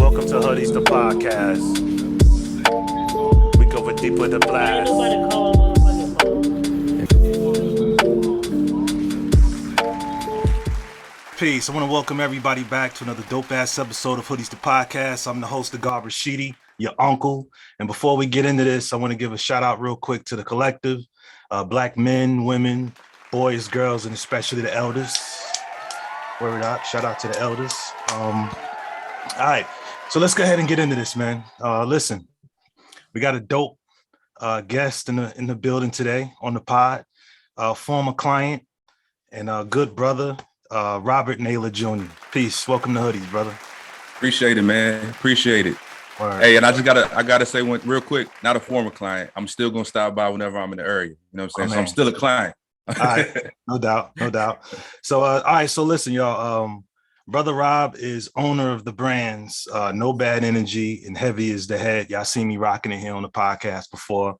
Welcome to Hoodies the podcast. We go deep with the blast. Peace. I want to welcome everybody back to another dope ass episode of Hoodies the podcast. I'm the host of God Rashidi, your uncle. And before we get into this, I want to give a shout out real quick to the collective, black men, women, boys, girls, and especially the elders. Word up. Shout out to the elders. All right. So let's go ahead and get into this, man. Listen, we got a dope guest in the building today on the pod, former client and a good brother, Robert Naylor Jr. Peace. Welcome to Hoodies, brother. Appreciate it, man. Appreciate it. Word. Hey, and I gotta say one real quick. Not a former client. I'm still gonna stop by whenever I'm in the area. You know what I'm saying? So I'm still a client. All right. No doubt. So, all right. So listen, y'all. Brother Rob is owner of the brands No Bad Energy and Heavy is the Head. Y'all seen me rocking it here on the podcast before.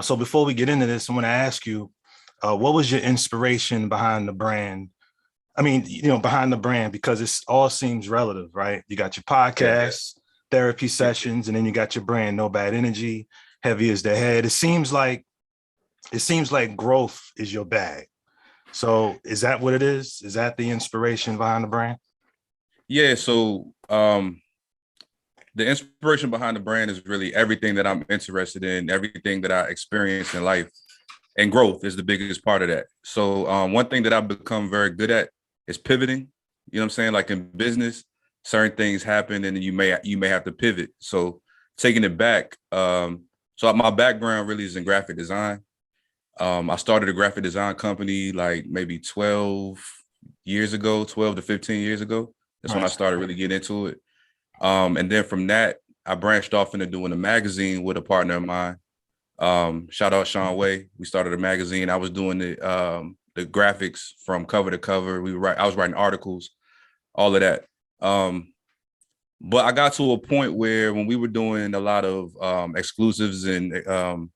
So before we get into this, I want to ask you, what was your inspiration behind the brand? I mean, behind the brand, because it all seems relative, right? You got your podcast, therapy sessions, and then you got your brand No Bad Energy, Heavy is the Head. It seems like growth is your bag. So is that what it is? Is that the inspiration behind the brand? Yeah. So the inspiration behind the brand is really everything that I'm interested in, everything that I experience in life, and growth is the biggest part of that. So one thing that I've become very good at is pivoting. You know what I'm saying? Like in business, certain things happen and you may have to pivot. So taking it back. So my background really is in graphic design. I started a graphic design company like maybe 12 to 15 years ago. That's when I started really getting into it. And then from that, I branched off into doing a magazine with a partner of mine. Shout out Sean Way. We started a magazine. I was doing the graphics from cover to cover. I was writing articles, all of that. But I got to a point where when we were doing a lot of exclusives and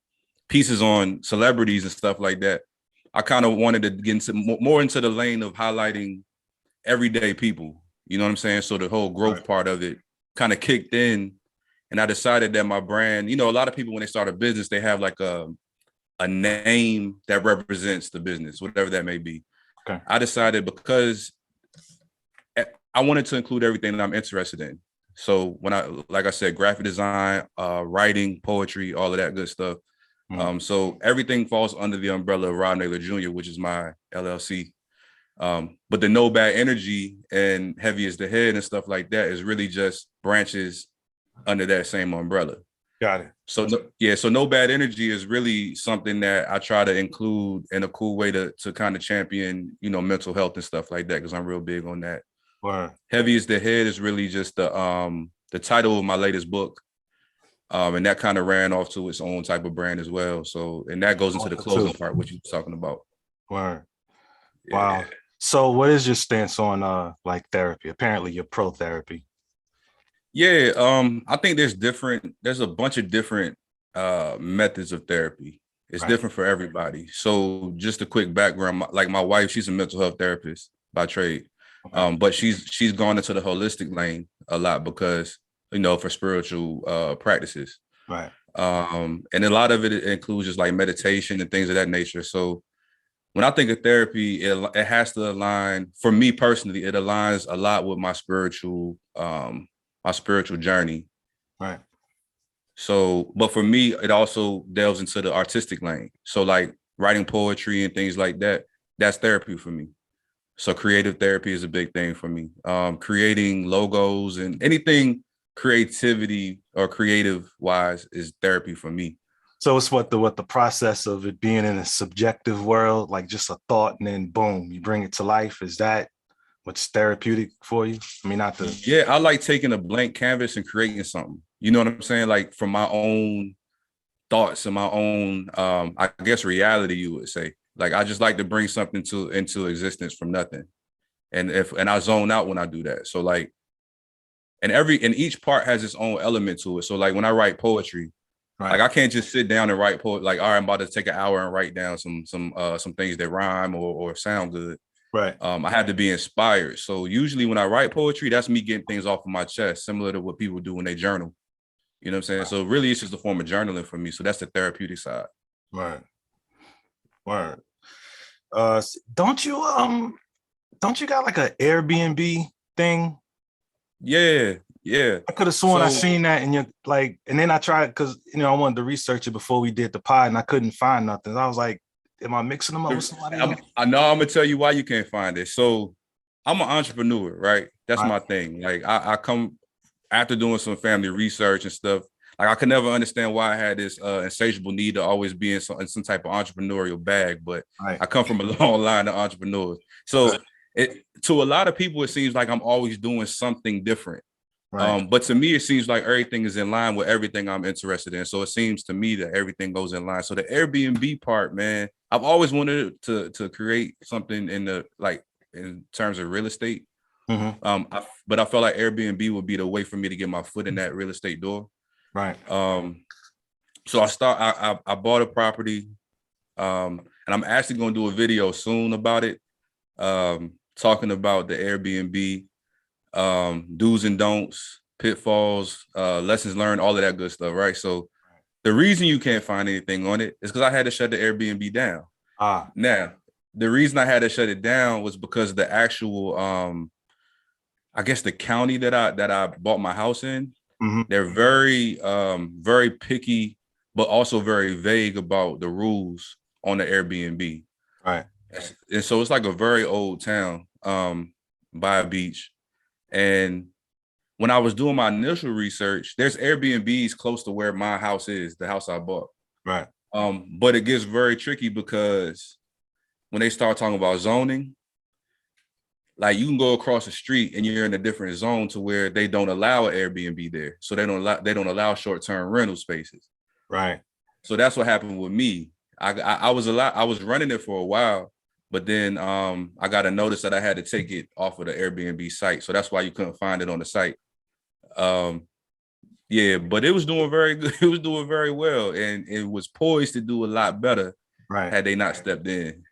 pieces on celebrities and stuff like that, I kind of wanted to get more into the lane of highlighting everyday people. You know what I'm saying? So the whole growth part of it kind of kicked in, and I decided that my brand, a lot of people, when they start a business, they have like a name that represents the business, whatever that may be. Okay. I decided because I wanted to include everything that I'm interested in. So like I said, graphic design, writing, poetry, all of that good stuff. So everything falls under the umbrella of Rob Naylor Jr., which is my LLC. But the No Bad Energy and Heavy is the Head and stuff like that is really just branches under that same umbrella. Got it. So so No Bad Energy is really something that I try to include in a cool way to kind of champion, mental health and stuff like that, because I'm real big on that. Wow. Heavy is the Head is really just the title of my latest book. And that kind of ran off to its own type of brand as well. So, and that goes into the closing part, what you were talking about. Wow. Wow. So what is your stance on like therapy? Apparently you're pro therapy. Yeah. I think there's a bunch of different methods of therapy. It's different for everybody. So just a quick background, like my wife, she's a mental health therapist by trade. But she's gone into the holistic lane a lot because, for spiritual practices. Right. And a lot of it includes just like meditation and things of that nature. So when I think of therapy, it has to align, for me personally, it aligns a lot with my spiritual journey. Right. So, but for me, it also delves into the artistic lane. So like writing poetry and things like that, that's therapy for me. So creative therapy is a big thing for me. Creating logos and anything creativity or creative wise is therapy for me. So it's what the process of it being in a subjective world, like just a thought and then boom, you bring it to life. Is that what's therapeutic for you? I mean, I like taking a blank canvas and creating something. You know what I'm saying? Like from my own thoughts and my own, I guess, reality, you would say. Like, I just like to bring something into existence from nothing. And I zone out when I do that. So like, and each part has its own element to it. So like when I write poetry, like I can't just sit down and write like, all right, I'm about to take an hour and write down some things that rhyme or sound good. Right. I had to be inspired. So usually when I write poetry, that's me getting things off of my chest, similar to what people do when they journal. You know what I'm saying? Right. So really it's just a form of journaling for me. So that's the therapeutic side. Right. Right. Don't you got like an Airbnb thing? Yeah. I could have sworn I seen that in your and then I tried because I wanted to research it before we did the pod and I couldn't find nothing. I was like, am I mixing them up with somebody else? I know I'm gonna tell you why you can't find it. So I'm an entrepreneur, right? That's my thing. Like I come after doing some family research and stuff. Like I could never understand why I had this insatiable need to always be in some type of entrepreneurial bag, but I come from a long line of entrepreneurs. So to a lot of people, it seems like I'm always doing something different. Right. But to me, it seems like everything is in line with everything I'm interested in. So it seems to me that everything goes in line. So the Airbnb part, man, I've always wanted to create something in terms of real estate. Mm-hmm. But I felt like Airbnb would be the way for me to get my foot in that real estate door. Right. So I bought a property, and I'm actually going to do a video soon about it, talking about the Airbnb. Do's and don'ts, pitfalls, lessons learned, all of that good stuff, right? So the reason you can't find anything on it is because I had to shut the Airbnb down. Now, the reason I had to shut it down was because the actual, I guess the county that I bought my house in, mm-hmm. They're very, very picky, but also very vague about the rules on the Airbnb. Right. And so it's like a very old town by a beach. And when I was doing my initial research, there's Airbnbs close to where my house is, the house I bought. Right. But it gets very tricky because when they start talking about zoning, like you can go across the street and you're in a different zone to where they don't allow an Airbnb there. So they don't allow short-term rental spaces. Right. So that's what happened with me. I was running it for a while. But then I got a notice that I had to take it off of the Airbnb site. So that's why you couldn't find it on the site. Yeah, but it was doing very good. It was doing very well. And it was poised to do a lot better had they not stepped in.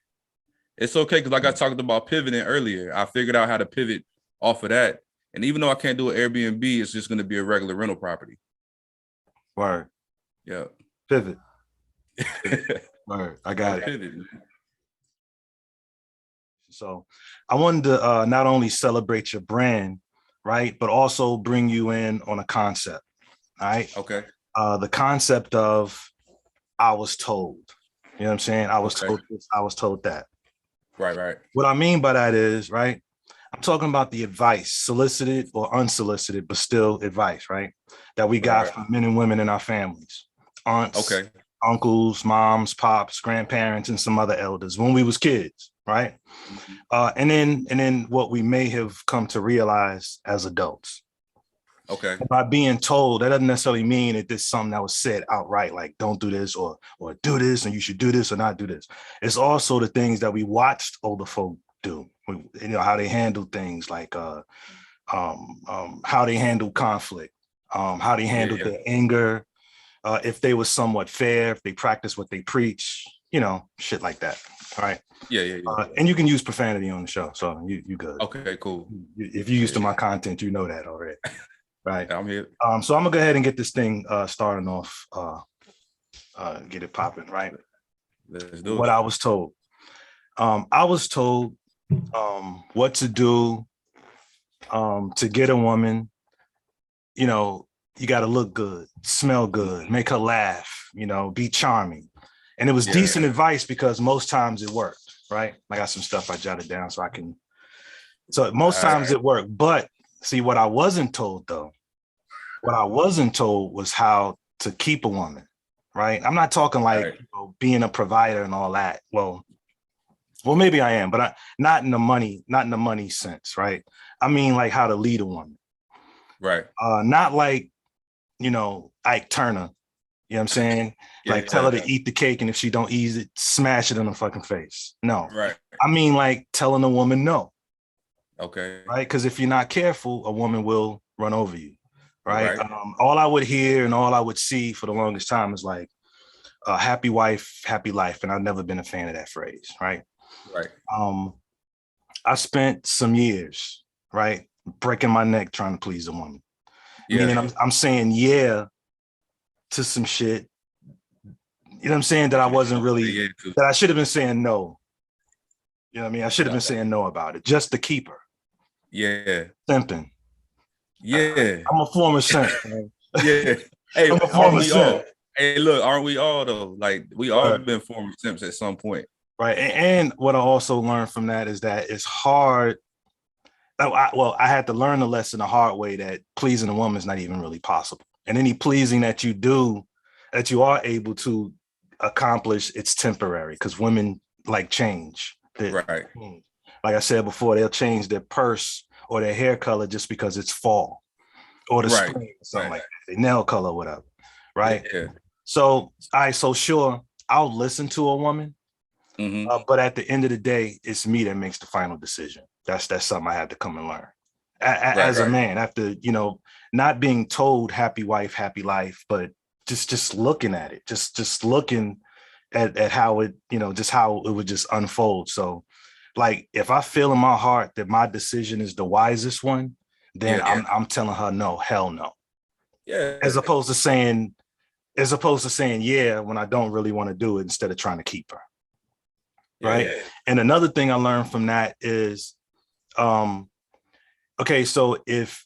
It's okay, because like I talked about pivoting earlier, I figured out how to pivot off of that. And even though I can't do an Airbnb, it's just going to be a regular rental property. Word. Yeah. Pivot. Word. I got it. Pivot. So I wanted to not only celebrate your brand, right, but also bring you in on a concept. All right. Okay. The concept of I was told. You know what I'm saying? I was told this, I was told that. Right. What I mean by that is, right, I'm talking about the advice, solicited or unsolicited, but still advice, right, that we got from men and women in our families, aunts, uncles, moms, pops, grandparents, and some other elders when we was kids, right? And then what we may have come to realize as adults. Okay. By being told, that doesn't necessarily mean that this is something that was said outright, like don't do this or do this and you should do this or not do this. It's also the things that we watched older folk do. How they handle things like how they handle conflict, how they handled their anger, if they were somewhat fair, if they practice what they preach, shit like that. All right. Yeah. And you can use profanity on the show, so you good. Okay, cool. If you're used to my content, you know that already. Right. I'm here. So I'm gonna go ahead and get this thing starting off, get it popping, right? Let's do it. What I was told. I was told what to do to get a woman. You got to look good, smell good, make her laugh, be charming. And it was decent advice because most times it worked, right? I got some stuff I jotted down so most times it worked. But see, what I wasn't told was how to keep a woman, right? I'm not talking like being a provider and all that. Well, maybe I am, but not in the money sense, right? I mean, like how to lead a woman. Right. Not like, Ike Turner, you know what I'm saying? Tell her to eat the cake, and if she don't eat it, smash it in her fucking face. No. Right. I mean, like telling a woman no. Okay. Right? Because if you're not careful, a woman will run over you. Right. All I would hear and all I would see for the longest time is like, happy wife, happy life. And I've never been a fan of that phrase. Right. I spent some years, right, breaking my neck trying to please a woman. Yeah. Meaning I'm saying yeah to some shit. You know what I'm saying? That I wasn't really, that I should have been saying no. You know what I mean? I should have been saying no about it just to keep her. Yeah. Simping. Yeah. I'm a former simp. Yeah. Hey, I'm a aren't former we simp. all? Hey, look, aren't we all though? Like we all been former simps at some point. Right. And what I also learned from that is that it's hard. I had to learn the lesson the hard way that pleasing a woman is not even really possible. And any pleasing that you do, that you are able to accomplish, it's temporary because women like change. Right. Like I said before, they'll change their purse or their hair color just because it's fall or the spring or something like that, their nail color or whatever. Right. Yeah. So, so sure, I'll listen to a woman, but at the end of the day, it's me that makes the final decision. That's something I had to come and learn as a man, after, not being told happy wife, happy life, but just looking at it, just looking at how it, just how it would just unfold. So like, if I feel in my heart that my decision is the wisest one, then I'm telling her no, hell no. Yeah. As opposed to saying yeah when I don't really want to do it, instead of trying to keep her. Right. Yeah. And another thing I learned from that is, okay, so if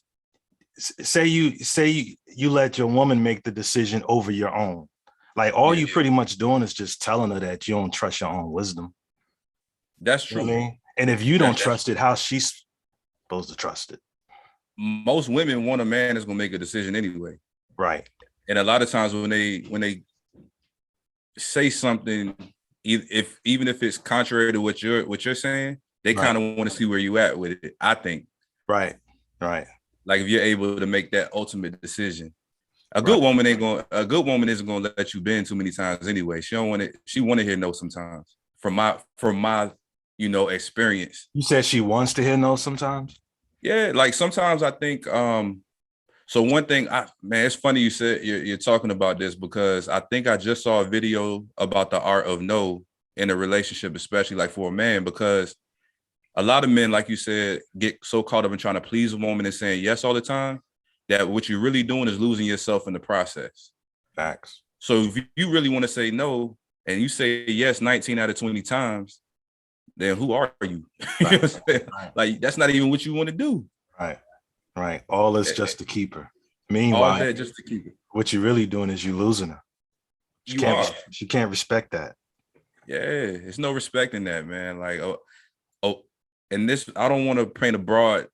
say you let your woman make the decision over your own, like all you pretty much doing is just telling her that you don't trust your own wisdom. That's true. You know what I mean? And if you don't trust it, how's she supposed to trust it? Most women want a man that's gonna make a decision anyway. Right. And a lot of times when they say something, even if it's contrary to what you're saying, they kind of want to see where you at with it, I think. Right. Like if you're able to make that ultimate decision. A good woman isn't gonna let you bend too many times anyway. She want to hear no sometimes. From my experience. You said she wants to hear no sometimes? Yeah, like sometimes I think so one thing, it's funny you said you're talking about this, because I think I just saw a video about the art of no in a relationship, especially like for a man, because a lot of men, like you said, get so caught up in trying to please a woman and saying yes all the time that what you're really doing is losing yourself in the process. Facts. So if you really want to say no and you say yes 19 out of 20 times, then who are you? You know what I'm saying? Like that's not even what you want to do. Right. All this just to keep her. Meanwhile, all that just to keep her. What you're really doing is you losing her. She can't respect that. Yeah, it's no respect in that, man. Like, and this, I don't want to paint a broad,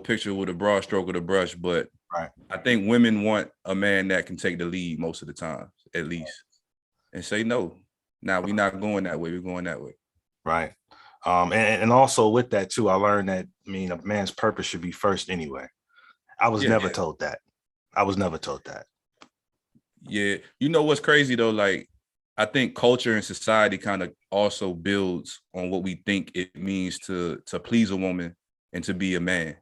picture with a broad stroke of the brush, but I think women want a man that can take the lead most of the time, at least, and say no. Now we're not going that way. We're going that way. Right. And also with that too, I learned that a man's purpose should be first anyway. I was never told that. Yeah. You know what's crazy though? Like, I think culture and society kind of also builds on what we think it means to please a woman and to be a man.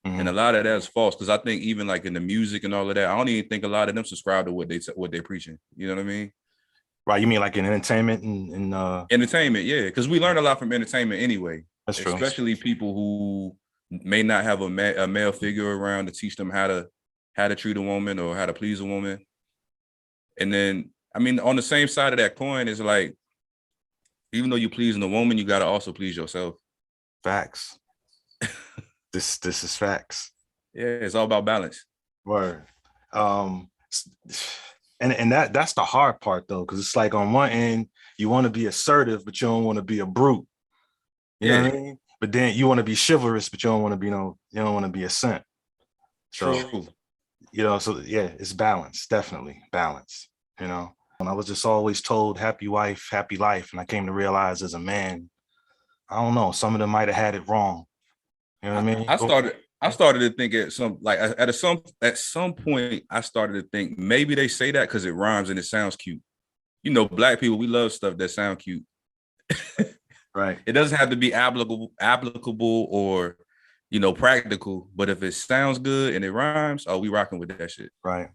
Mm-hmm. And a lot of that is false, because I think even like in the music and all of that, I don't even think a lot of them subscribe to what they're preaching. You know what I mean? Right. You mean like in entertainment and entertainment, yeah. Because we learn a lot from entertainment anyway. That's true. Especially people who may not have a male figure around to teach them how to treat a woman or how to please a woman. And then, on the same side of that coin is like, even though you're pleasing a woman, you got to also please yourself. Facts. This is facts. Yeah, it's all about balance. Word. And that's the hard part though, because it's like on one end you want to be assertive, but you don't want to be a brute. You know what I mean? But then you want to be chivalrous, but you don't want to be you don't want to be a simp. So, true. It's balance, definitely balance. And I was just always told happy wife, happy life, and I came to realize as a man, I don't know, some of them might have had it wrong. You know what I mean? I started to think at some point, I started to think maybe they say that because it rhymes and it sounds cute. Black people, we love stuff that sound cute. Right. It doesn't have to be applicable or, practical, but if it sounds good and it rhymes, we rocking with that shit. Right.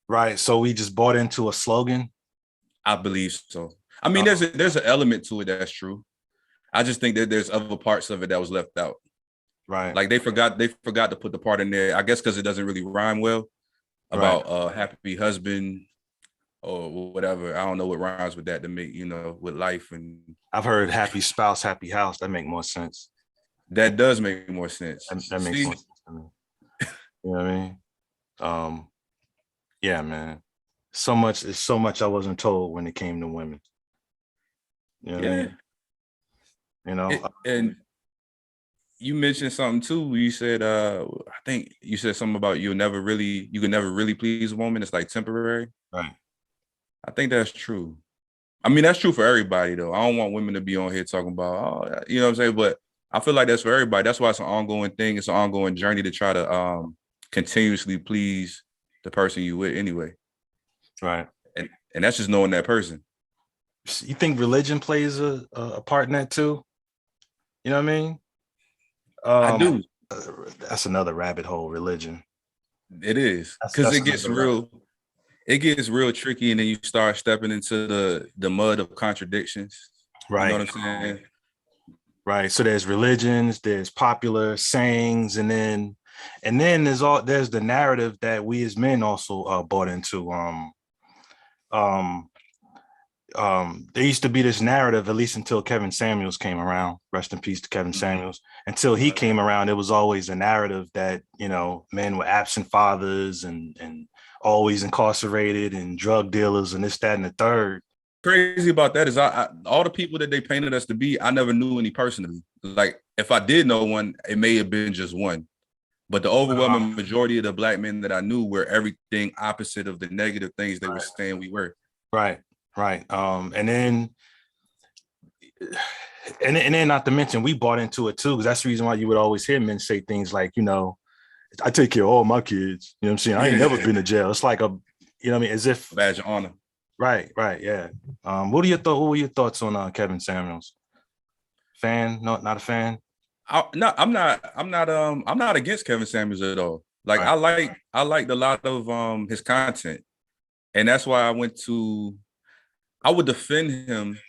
Right. So we just bought into a slogan. I believe so. There's an element to it that's true. I just think that there's other parts of it that was left out. Right. Like they forgot to put the part in there. I guess because it doesn't really rhyme well about happy husband or whatever. I don't know what rhymes with that to make, with life. And I've heard happy spouse, happy house. That make more sense. that does make more sense. That makes more sense to me. You know what I mean? Yeah, man. It's so much I wasn't told when it came to women. You know what I mean? You know, and you mentioned something too. You said, I think you said something about you could never really please a woman. It's like temporary. Right. I think that's true. I mean, that's true for everybody though. I don't want women to be on here talking about, you know what I'm saying? But I feel like that's for everybody. That's why it's an ongoing thing. It's an ongoing journey to try to continuously please the person you with anyway. Right. And that's just knowing that person. You think religion plays a part in that too? You know what I mean? I do. That's another rabbit hole, religion. It is. Because it gets real. It gets real tricky, and then you start stepping into the mud of contradictions. Right. You know what I'm saying? Right. So there's religions, there's popular sayings, and then there's the narrative that we as men also bought into. There used to be this narrative, at least until Kevin Samuels came around. Rest in peace to Kevin Samuels. Until he came around, it was always a narrative that, men were absent fathers and always incarcerated and drug dealers and this, that, and the third. Crazy about that is I all the people that they painted us to be, I never knew any personally. Like if I did know one, it may have been just one. But the overwhelming majority of the black men that I knew were everything opposite of the negative things they were saying we were. Right. And then not to mention we bought into it too, because that's the reason why you would always hear men say things like, I take care of all my kids. You know what I'm saying? I ain't never been to jail. It's like as if badge of honor. Right, yeah. What were your thoughts on Kevin Samuels? Fan? No, not a fan. I'm not against Kevin Samuels at all. Like right. I liked a lot of his content, and that's why I would defend him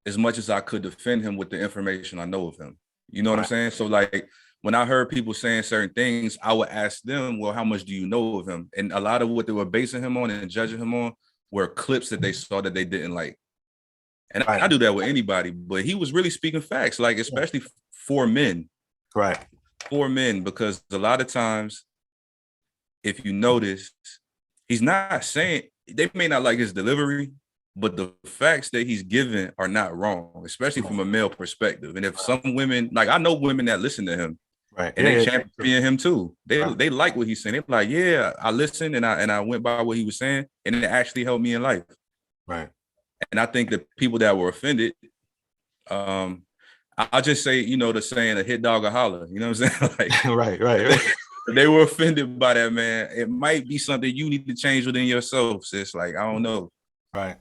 as much as I could defend him with the information I know of him. You know what I'm saying? So like when I heard people saying certain things, I would ask them, well, how much do you know of him? And a lot of what they were basing him on and judging him on were clips that they saw that they didn't like. And I do that with anybody, but he was really speaking facts, like especially for men. Right. For men, because a lot of times, if you notice, he's not saying, they may not like his delivery, but the facts that he's giving are not wrong, especially from a male perspective. And if some women, like I know women that listen to him, right, and they champion him too. They like what he's saying. They're like, yeah, I listened and I went by what he was saying, and it actually helped me in life. Right. And I think the people that were offended, I'll just say, the saying, a hit dog a holler. You know what I'm saying? Like, right. They were offended by that, man. It might be something you need to change within yourself, sis. Like, I don't know. Right.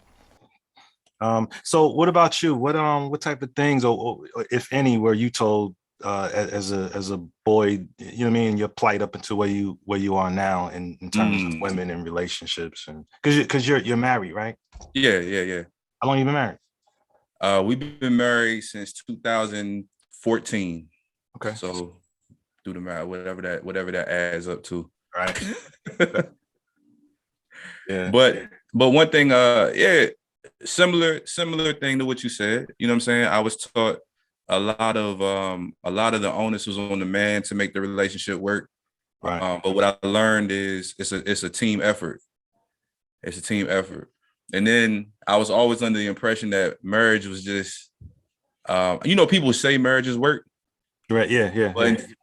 So what about you? What type of things, or if any, were you told as a boy, you know what I mean, your plight up into where you are now in terms of women and relationships, and because you're married, right? Yeah. How long you been married? We've been married since 2014. Okay. So do the math, whatever that adds up to. Right. Yeah. But one thing, similar thing to what you said. You know what I'm saying? I was taught a lot of the onus was on the man to make the relationship work. Right. But what I learned is it's a team effort. It's a team effort. And then I was always under the impression that marriage was just, people say marriages work. Right. Yeah.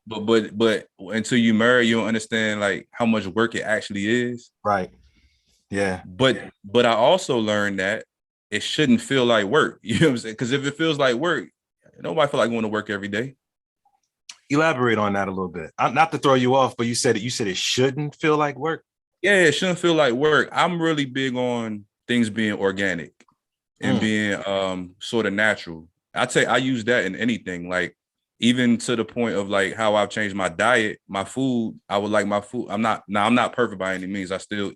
But until you marry, you don't understand like how much work it actually is. Right. Yeah. But I also learned that it shouldn't feel like work. You know what I'm saying? Because if it feels like work, nobody feel like going to work every day. Elaborate on that a little bit. Not to throw you off, but you said it shouldn't feel like work. Yeah, it shouldn't feel like work. I'm really big on things being organic and being sort of natural. I use that in anything, like even to the point of like how I've changed my diet, my food. I would like my food. I'm not perfect by any means. I still,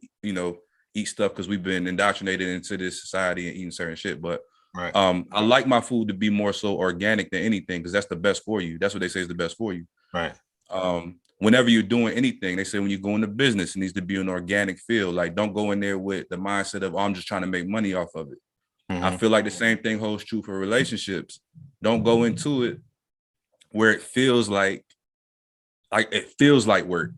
eat stuff because we've been indoctrinated into this society and eating certain shit. But Right. I like my food to be more so organic than anything, because that's the best for you. That's what they say is the best for you. Right. Whenever you're doing anything, they say when you go into business, it needs to be an organic feel. Like, don't go in there with the mindset of, oh, I'm just trying to make money off of it. I feel like the same thing holds true for relationships. Don't go into it where it feels like work.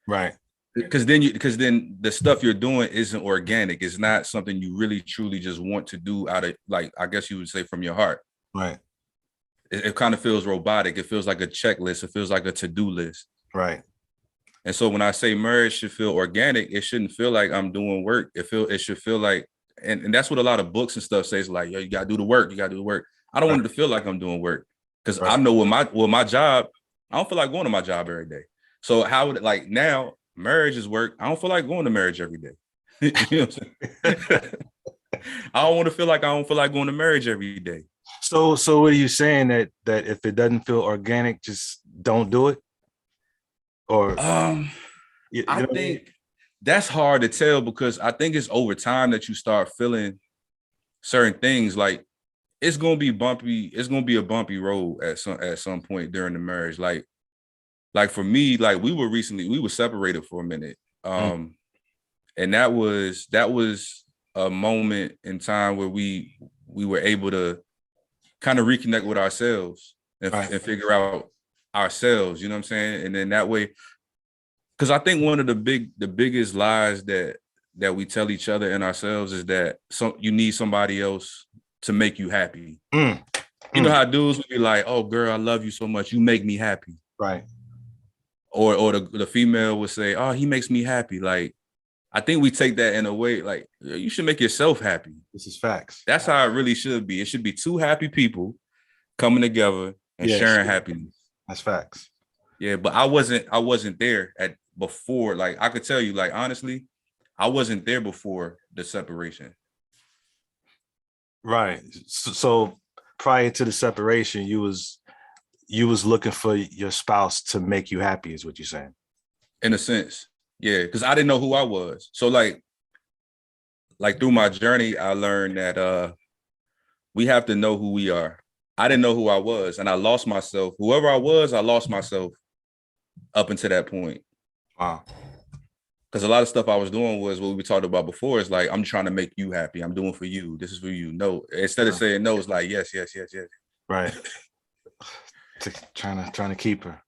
Right. Because then the stuff you're doing isn't organic. It's not something you really truly just want to do out of, like, I guess you would say, from your heart. Right. It kind of feels robotic. It feels like a checklist. It feels like a to-do list. Right. And so when I say marriage should feel organic, it shouldn't feel like I'm doing work. It should feel like, and that's what a lot of books and stuff says, like, yo, you gotta do the work. You gotta do the work. I don't want it to feel like I'm doing work, because I know with my job, I don't feel like going to my job every day. So how would it, like, now marriage is work. I don't feel like going to marriage every day. You know what I'm saying? I don't want to feel like I don't feel like going to marriage every day. So what are you saying, that if it doesn't feel organic, just don't do it? Or I think that's hard to tell, because I think it's over time that you start feeling certain things. Like, it's gonna be bumpy. It's gonna be a bumpy road at some point during the marriage. Like for me, like we were separated for a minute. And that was a moment in time where we were able to kind of reconnect with ourselves and figure out ourselves, you know what I'm saying? And then that way, because I think one of the biggest lies that we tell each other and ourselves is that you need somebody else to make you happy. You know how dudes would be like, oh girl, I love you so much, you make me happy. Right. Or the female would say, oh, he makes me happy. Like, I think we take that in a way, like, you should make yourself happy. This is facts. That's how it really should be. It should be two happy people coming together and sharing happiness. That's facts. Yeah, but I wasn't there before. Like, I could tell you, like, honestly, I wasn't there before the separation. Right. So prior to the separation, you was looking for your spouse to make you happy, is what you're saying? In a sense, yeah, because I didn't know who I was. So like through my journey, I learned that we have to know who we are. I didn't know who I was, and I lost myself. Whoever I was, I lost myself up until that point. Wow. Because a lot of stuff I was doing was what we talked about before. It's like, I'm trying to make you happy. I'm doing for you. This is for you. No, instead of saying no, it's like, yes, yes, yes, yes. Right. Trying to keep her.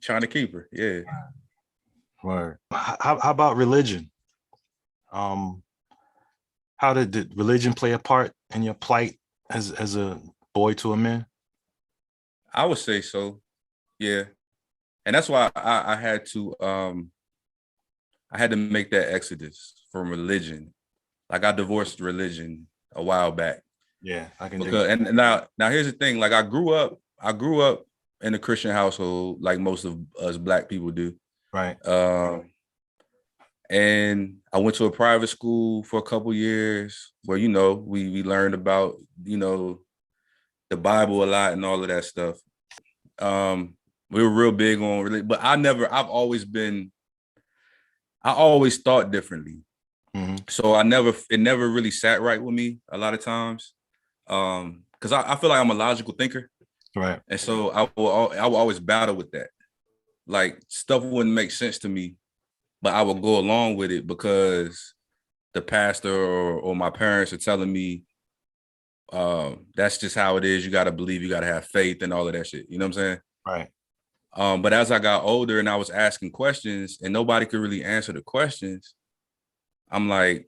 Trying to keep her. Yeah. Word. How about religion? How did religion play a part in your plight as a boy to a man? I would say so. Yeah. And that's why I had to make that exodus from religion. Like, I divorced religion a while back. Yeah, I can. And now here's the thing. Like, I grew up in a Christian household, like most of us Black people do. Right. And I went to a private school for a couple years where, you know, we learned about, you know, the Bible a lot and all of that stuff. We were real big on religion, but I've always thought differently. Mm-hmm. So it never really sat right with me a lot of times. Because I feel like I'm a logical thinker. Right. And so I will always battle with that. Like, stuff wouldn't make sense to me, but I would go along with it because the pastor or my parents are telling me that's just how it is. You got to believe, you got to have faith and all of that shit. You know what I'm saying? Right. But as I got older and I was asking questions and nobody could really answer the questions, I'm like,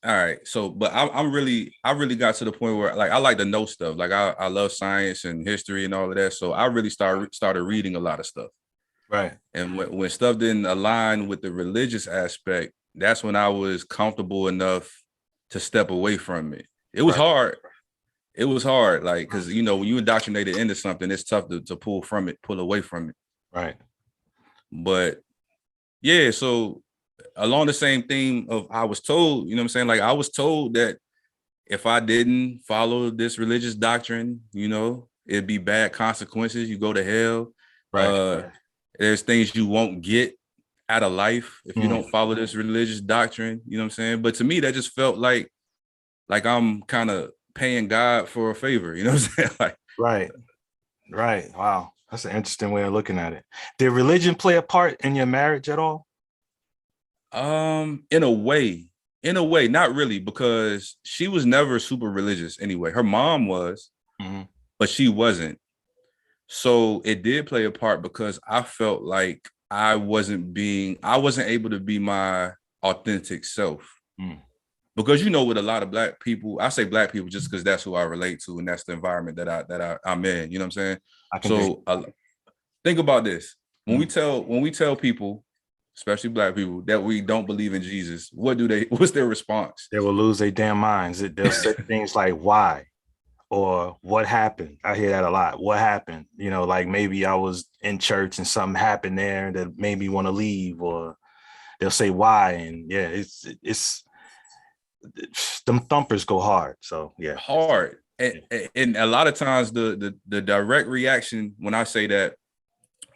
all right. So, but I really got to the point where, like, I like to know stuff. Like, I love science and history and all of that. So I really started reading a lot of stuff. Right. And when stuff didn't align with the religious aspect, that's when I was comfortable enough to step away from it. It was hard. It was hard, like, because, you know, when you indoctrinated into something, it's tough to pull away from it. Right. But yeah, so along the same theme of, I was told, you know what I'm saying? Like, I was told that if I didn't follow this religious doctrine, you know, it'd be bad consequences. You go to hell. Right. There's things you won't get out of life if you don't follow this religious doctrine. You know what I'm saying? But to me, that just felt like I'm kind of paying God for a favor. You know what I'm saying? Like, Right. Right. Wow. That's an interesting way of looking at it. Did religion play a part in your marriage at all? in a way, not really, because she was never super religious anyway. Her mom was, but she wasn't. So it did play a part because I felt like I wasn't able to be my authentic self. Because with a lot of black people, I say black people just because that's who I relate to and that's the environment I'm in. You know what I'm saying? I can So think about this. When we tell people, especially black people, that we don't believe in Jesus, what's their response? They will lose their damn minds. They'll say things like, why? Or what happened? I hear that a lot. What happened? Like maybe I was in church and something happened there that made me want to leave, or they'll say why. And yeah, it's them thumpers go hard. So yeah. Hard. And a lot of times the direct reaction when I say that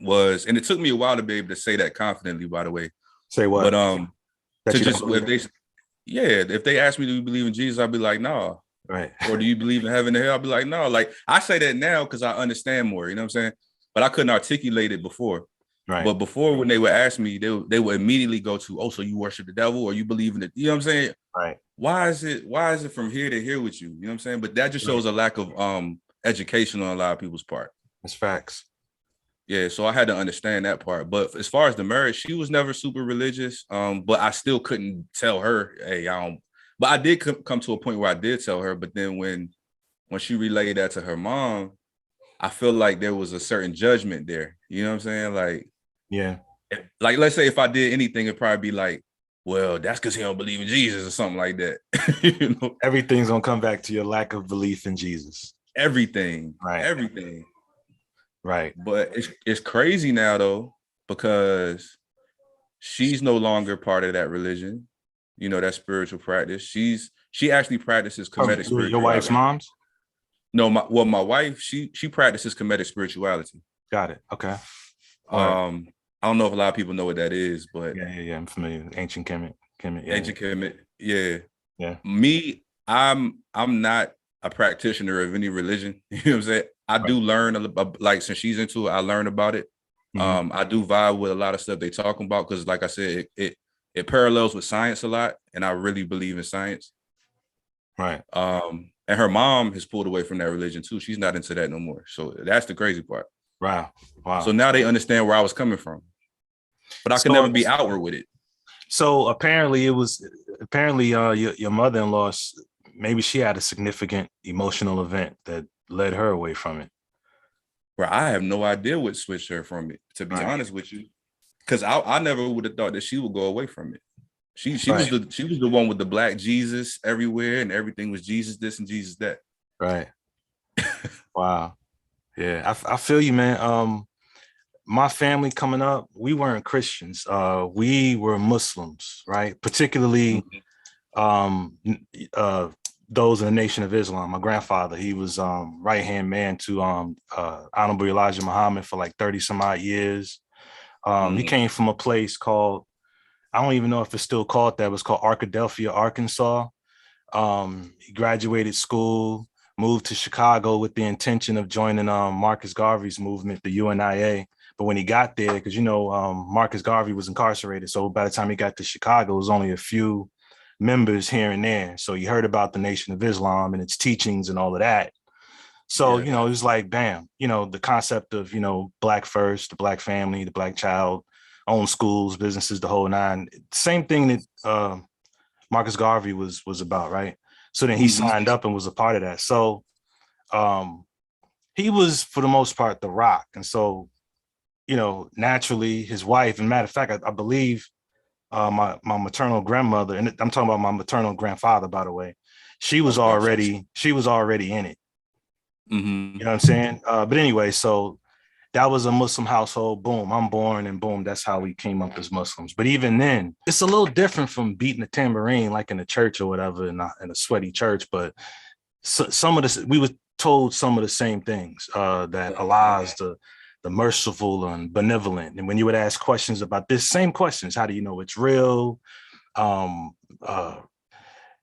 was, and it took me a while to be able to say that confidently, by the way. Say what? But That to just if they ask me, do you believe in Jesus? I'll be like, no. Right. Or do you believe in heaven and hell? I'll be like, no. Like I say that now because I understand more, you know what I'm saying? But I couldn't articulate it before. Right. But before, when they would ask me, they would immediately go to, oh, so you worship the devil or you believe in it? You know what I'm saying? Right. Why is it from here to here with you? You know what I'm saying? But that just shows a lack of education on a lot of people's part. It's facts. Yeah, so I had to understand that part. But as far as the marriage, she was never super religious. But I still couldn't tell her, hey, I don't. But I did come to a point where I did tell her. But then when she relayed that to her mom, I feel like there was a certain judgment there. You know what I'm saying? Like, yeah. Like, let's say if I did anything, it'd probably be like, well, that's because he don't believe in Jesus or something like that. Everything's gonna come back to your lack of belief in Jesus. Everything. Right. Everything. Right. But it's crazy now though, because she's no longer part of that religion, that spiritual practice. She actually practices comedic spirituality. Your wife's mom's? No, my wife, she practices comedic spirituality. Got it. Okay. I don't know if a lot of people know what that is, but yeah, I'm familiar. Ancient Kemet. Ancient Kemet, yeah. Me, I'm not a practitioner of any religion. You know what I'm saying? I do learn, like since she's into it, I learn about it. I do vibe with a lot of stuff they talking about because, like I said, it parallels with science a lot, and I really believe in science. Right. And her mom has pulled away from that religion too. She's not into that no more. So that's the crazy part. Wow. So now they understand where I was coming from, but I could never be outward with it. So apparently your mother-in-law, maybe she had a significant emotional event that led her away from it. Bro, I have no idea what switched her from it, to be honest with you, because I never would have thought that she would go away from it. She was the one with the black Jesus everywhere, and everything was Jesus this and Jesus that. Right. Wow. Yeah, I feel you, man. My family coming up, we weren't Christians. We were Muslims, right? Particularly those in the Nation of Islam. My grandfather, he was right-hand man to Honorable Elijah Muhammad for like 30 some odd years. He came from a place called, I don't even know if it's still called that, it was called Arkadelphia, Arkansas. He graduated school, moved to Chicago with the intention of joining Marcus Garvey's movement, the UNIA. But when he got there, because, Marcus Garvey was incarcerated. So by the time he got to Chicago, it was only a few members here and there. So he heard about the Nation of Islam and its teachings and all of that. So, it was like, bam, the concept of, Black first, the Black family, the Black child, own schools, businesses, the whole nine. Same thing that Marcus Garvey was about, right? So then he signed up and was a part of that. So he was, for the most part, the rock. And so, naturally his wife, and matter of fact, I believe my maternal grandmother, and I'm talking about my maternal grandfather, by the way, she was already in it. You know what I'm saying? But anyway, so that was a Muslim household. Boom, I'm born, and boom, that's how we came up as Muslims. But even then, it's a little different from beating a tambourine like in a church or whatever, in a sweaty church. But we were told some of the same things, that Allah is the merciful and benevolent. And when you would ask questions about this, same questions, how do you know it's real?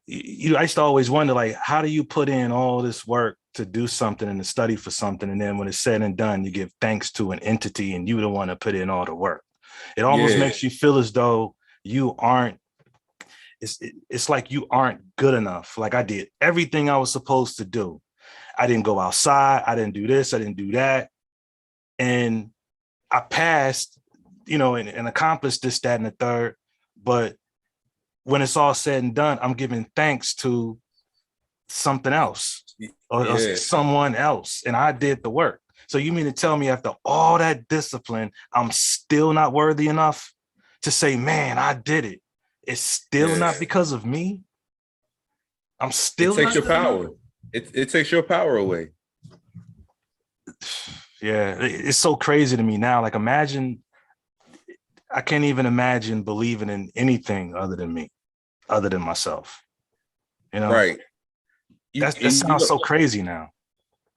I used to always wonder, like, how do you put in all this work to do something and to study for something, and then when it's said and done, you give thanks to an entity, and you don't want to put in all the work. It almost Yeah, makes you feel as though you aren't. It's like you aren't good enough. Like I did everything I was supposed to do. I didn't go outside. I didn't do this. I didn't do that, and I passed. And accomplished this, that, and the third. But when it's all said and done, I'm giving thanks to something else or yeah. someone else, and I did the work. So you mean to tell me after all that discipline, I'm still not worthy enough to say, man, I did it? It's still Yeah. not because of me. I'm It still takes not your good enough. power. It takes your power away. Yeah, it's so crazy to me now. Like imagine, I can't even imagine believing in anything other than me, other than myself. You know, Right. that sounds so crazy now.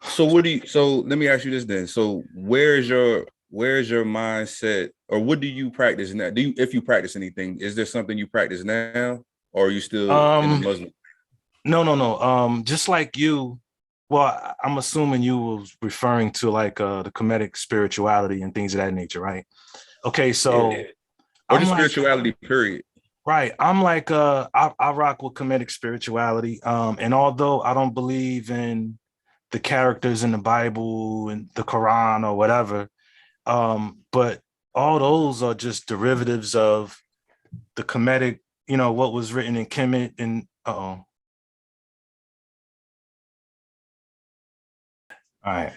So what do you, so let me ask you this then. So where's your mindset, or what do you practice now? If you practice anything, is there something you practice now, or are you still in the Muslim? No. Just like you, well, I'm assuming you was referring to like the Kemetic spirituality and things of that nature, right? Okay, so Yeah. Or I'm just like, spirituality, period. right, I'm like I rock with Kemetic spirituality. And although I don't believe in the characters in the Bible and the Quran or whatever, but all those are just derivatives of the Kemetic, what was written in Kemet and all right.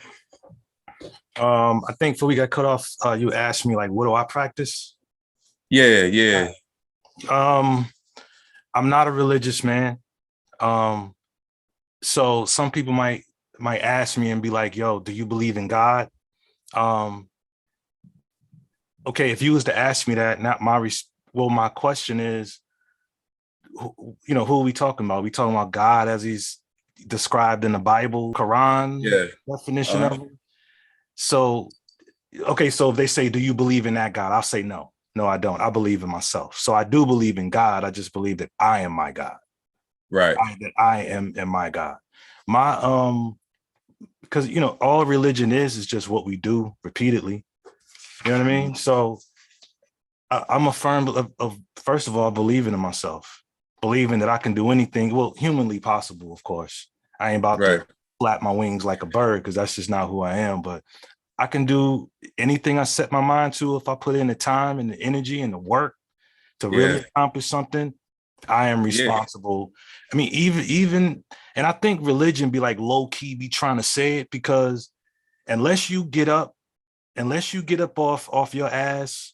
I think before we got cut off, you asked me like, what do I practice? Yeah, yeah. Um, I'm not a religious man. Um, so some people might ask me and be like, "Yo, do you believe in God?" Um, okay, if you was to ask me that, not my well, my question is, who are we talking about? Are we talking about God as he's described in the Bible, Quran Yeah. definition of Uh-huh. him? So okay, so if they say, do you believe in that God? I'll say no. No, I don't. I believe in myself. So I do believe in God. I just believe that I am my God. Right. That I am my God. My because all religion is just what we do repeatedly. You know what I mean? So I'm a firm of first of all believing in myself, believing that I can do anything, well, humanly possible, of course. I ain't about Right. to flap my wings like a bird because that's just not who I am. But I can do anything I set my mind to if I put in the time and the energy and the work to really Yeah. accomplish something. I am Yeah. responsible. I mean, even, and I think religion be like low key be trying to say it because unless you get up, off your ass,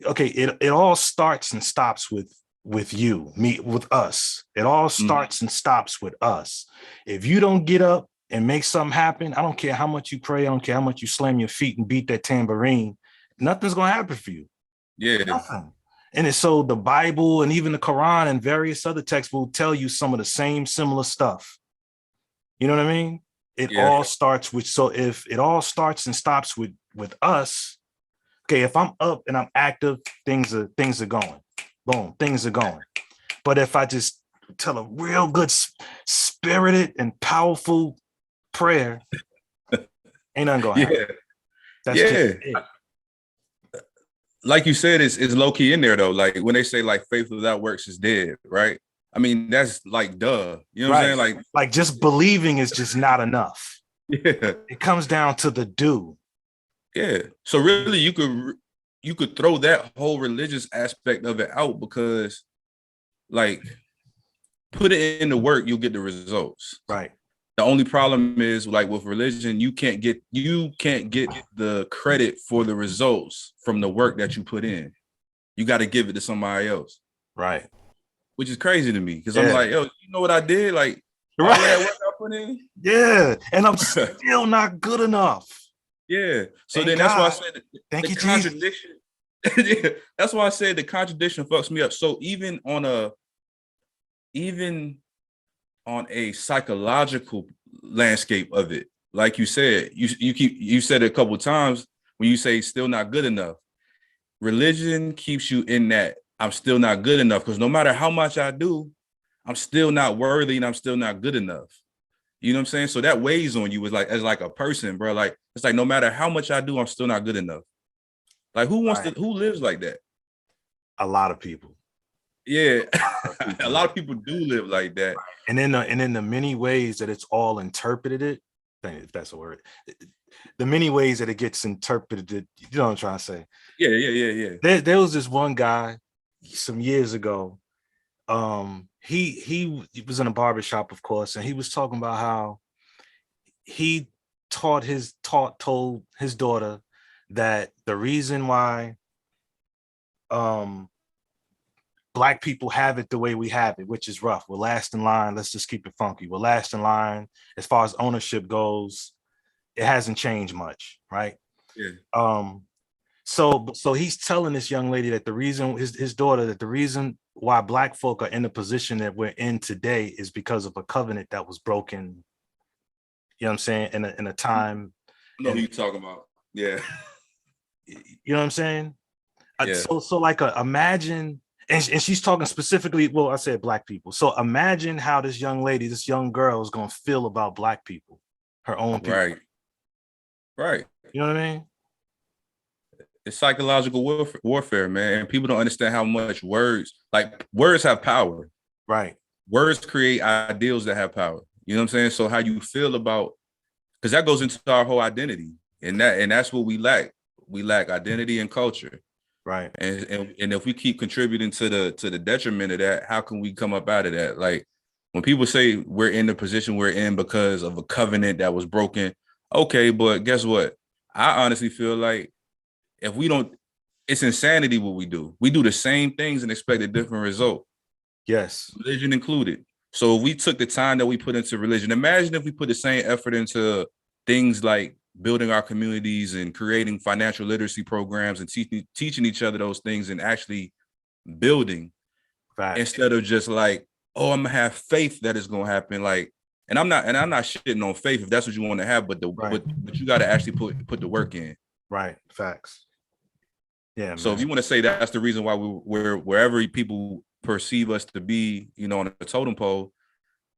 okay, it all starts and stops with you, me, with us. It all starts and stops with us. If you don't get up and make something happen, I don't care how much you pray, I don't care how much you slam your feet and beat that tambourine, nothing's gonna happen for you. Yeah. Nothing. And it's so the Bible and even the Quran and various other texts will tell you some of the same similar stuff. You know what I mean? It Yeah. all starts with, so if it all starts and stops with us, okay, if I'm up and I'm active, things are going. Boom, things are going. But if I just tell a real good spirited and powerful prayer, ain't nothing gonna happen. Yeah. That's just Yeah. it. Like you said, it's low key in there though. Like when they say like faith without works is dead, right? I mean, that's like duh. You know what I'm Right. saying? Like just believing is just not enough. Yeah. It comes down to the do. Yeah. So really you could throw that whole religious aspect of it out because like put it in the work, you'll get the results. Right. The only problem is like with religion, you can't get the credit for the results from the work that you put in. You got to give it to somebody else, Right. which is crazy to me because I'm Yeah. like, yo, you know what I did? Like all of Right. that work I put in. Yeah. And I'm still not good enough. Yeah. So Thank then that's why I God. said Thank the you, Jesus. contradiction. That's why I said the contradiction fucks me up. So even on a psychological landscape of it, like you said, you said it a couple of times when you say still not good enough. Religion keeps you in that I'm still not good enough because no matter how much I do, I'm still not worthy and I'm still not good enough. You know what I'm saying? So that weighs on you as like a person, bro. Like, it's like no matter how much I do, I'm still not good enough. Like, who lives like that? A lot of people. Yeah. A lot of people do live like that. And in the many ways that it's all interpreted, if that's a word, the many ways that it gets interpreted, you know what I'm trying to say? Yeah. There was this one guy some years ago. He was in a barbershop, of course, and he was talking about how he told his daughter that the reason why Black people have it the way we have it, which is rough. We're last in line. Let's just keep it funky. We're last in line as far as ownership goes. It hasn't changed much, right? Yeah. So he's telling this young lady that the reason his daughter that the reason why Black folk are in the position that we're in today is because of a covenant that was broken. You know what I'm saying? In a time. I know who you're talking about. Yeah. You know what I'm saying? Yeah. So like imagine. And she's talking specifically, well, I said Black people. So imagine how this young lady, this young girl is going to feel about Black people, her own people. Right. You know what I mean? It's psychological warfare, man. And people don't understand how much words have power. Right. Words create ideals that have power. You know what I'm saying? So how you feel about, because that goes into our whole identity. And that's what we lack. We lack identity and culture. Right. And if we keep contributing to the detriment of that, how can we come up out of that? Like, when people say we're in the position we're in because of a covenant that was broken, okay, but guess what? I honestly feel like if we don't, it's insanity what we do. We do the same things and expect a different result. Yes. Religion included. So if we took the time that we put into religion, imagine if we put the same effort into things like building our communities and creating financial literacy programs and teaching each other those things and actually building. Fact. Instead of just like, oh, I'm gonna have faith that it's gonna happen. Like, and I'm not shitting on faith if that's what you want to have, but you got to actually put the work in. Right. Facts. Yeah. So man. if you want to say that's the reason why we're wherever people perceive us to be, on the totem pole,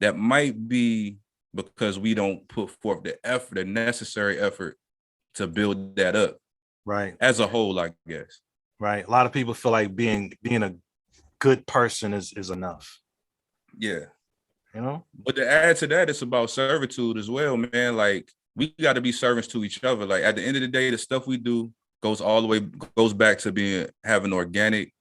that might be because we don't put forth the necessary effort to build that up. Right. As a whole, I guess. Right. A lot of people feel like being a good person is enough. Yeah. But to add to that, it's about servitude as well, man. Like, we got to be servants to each other. Like, at the end of the day, the stuff we do goes back to having an organic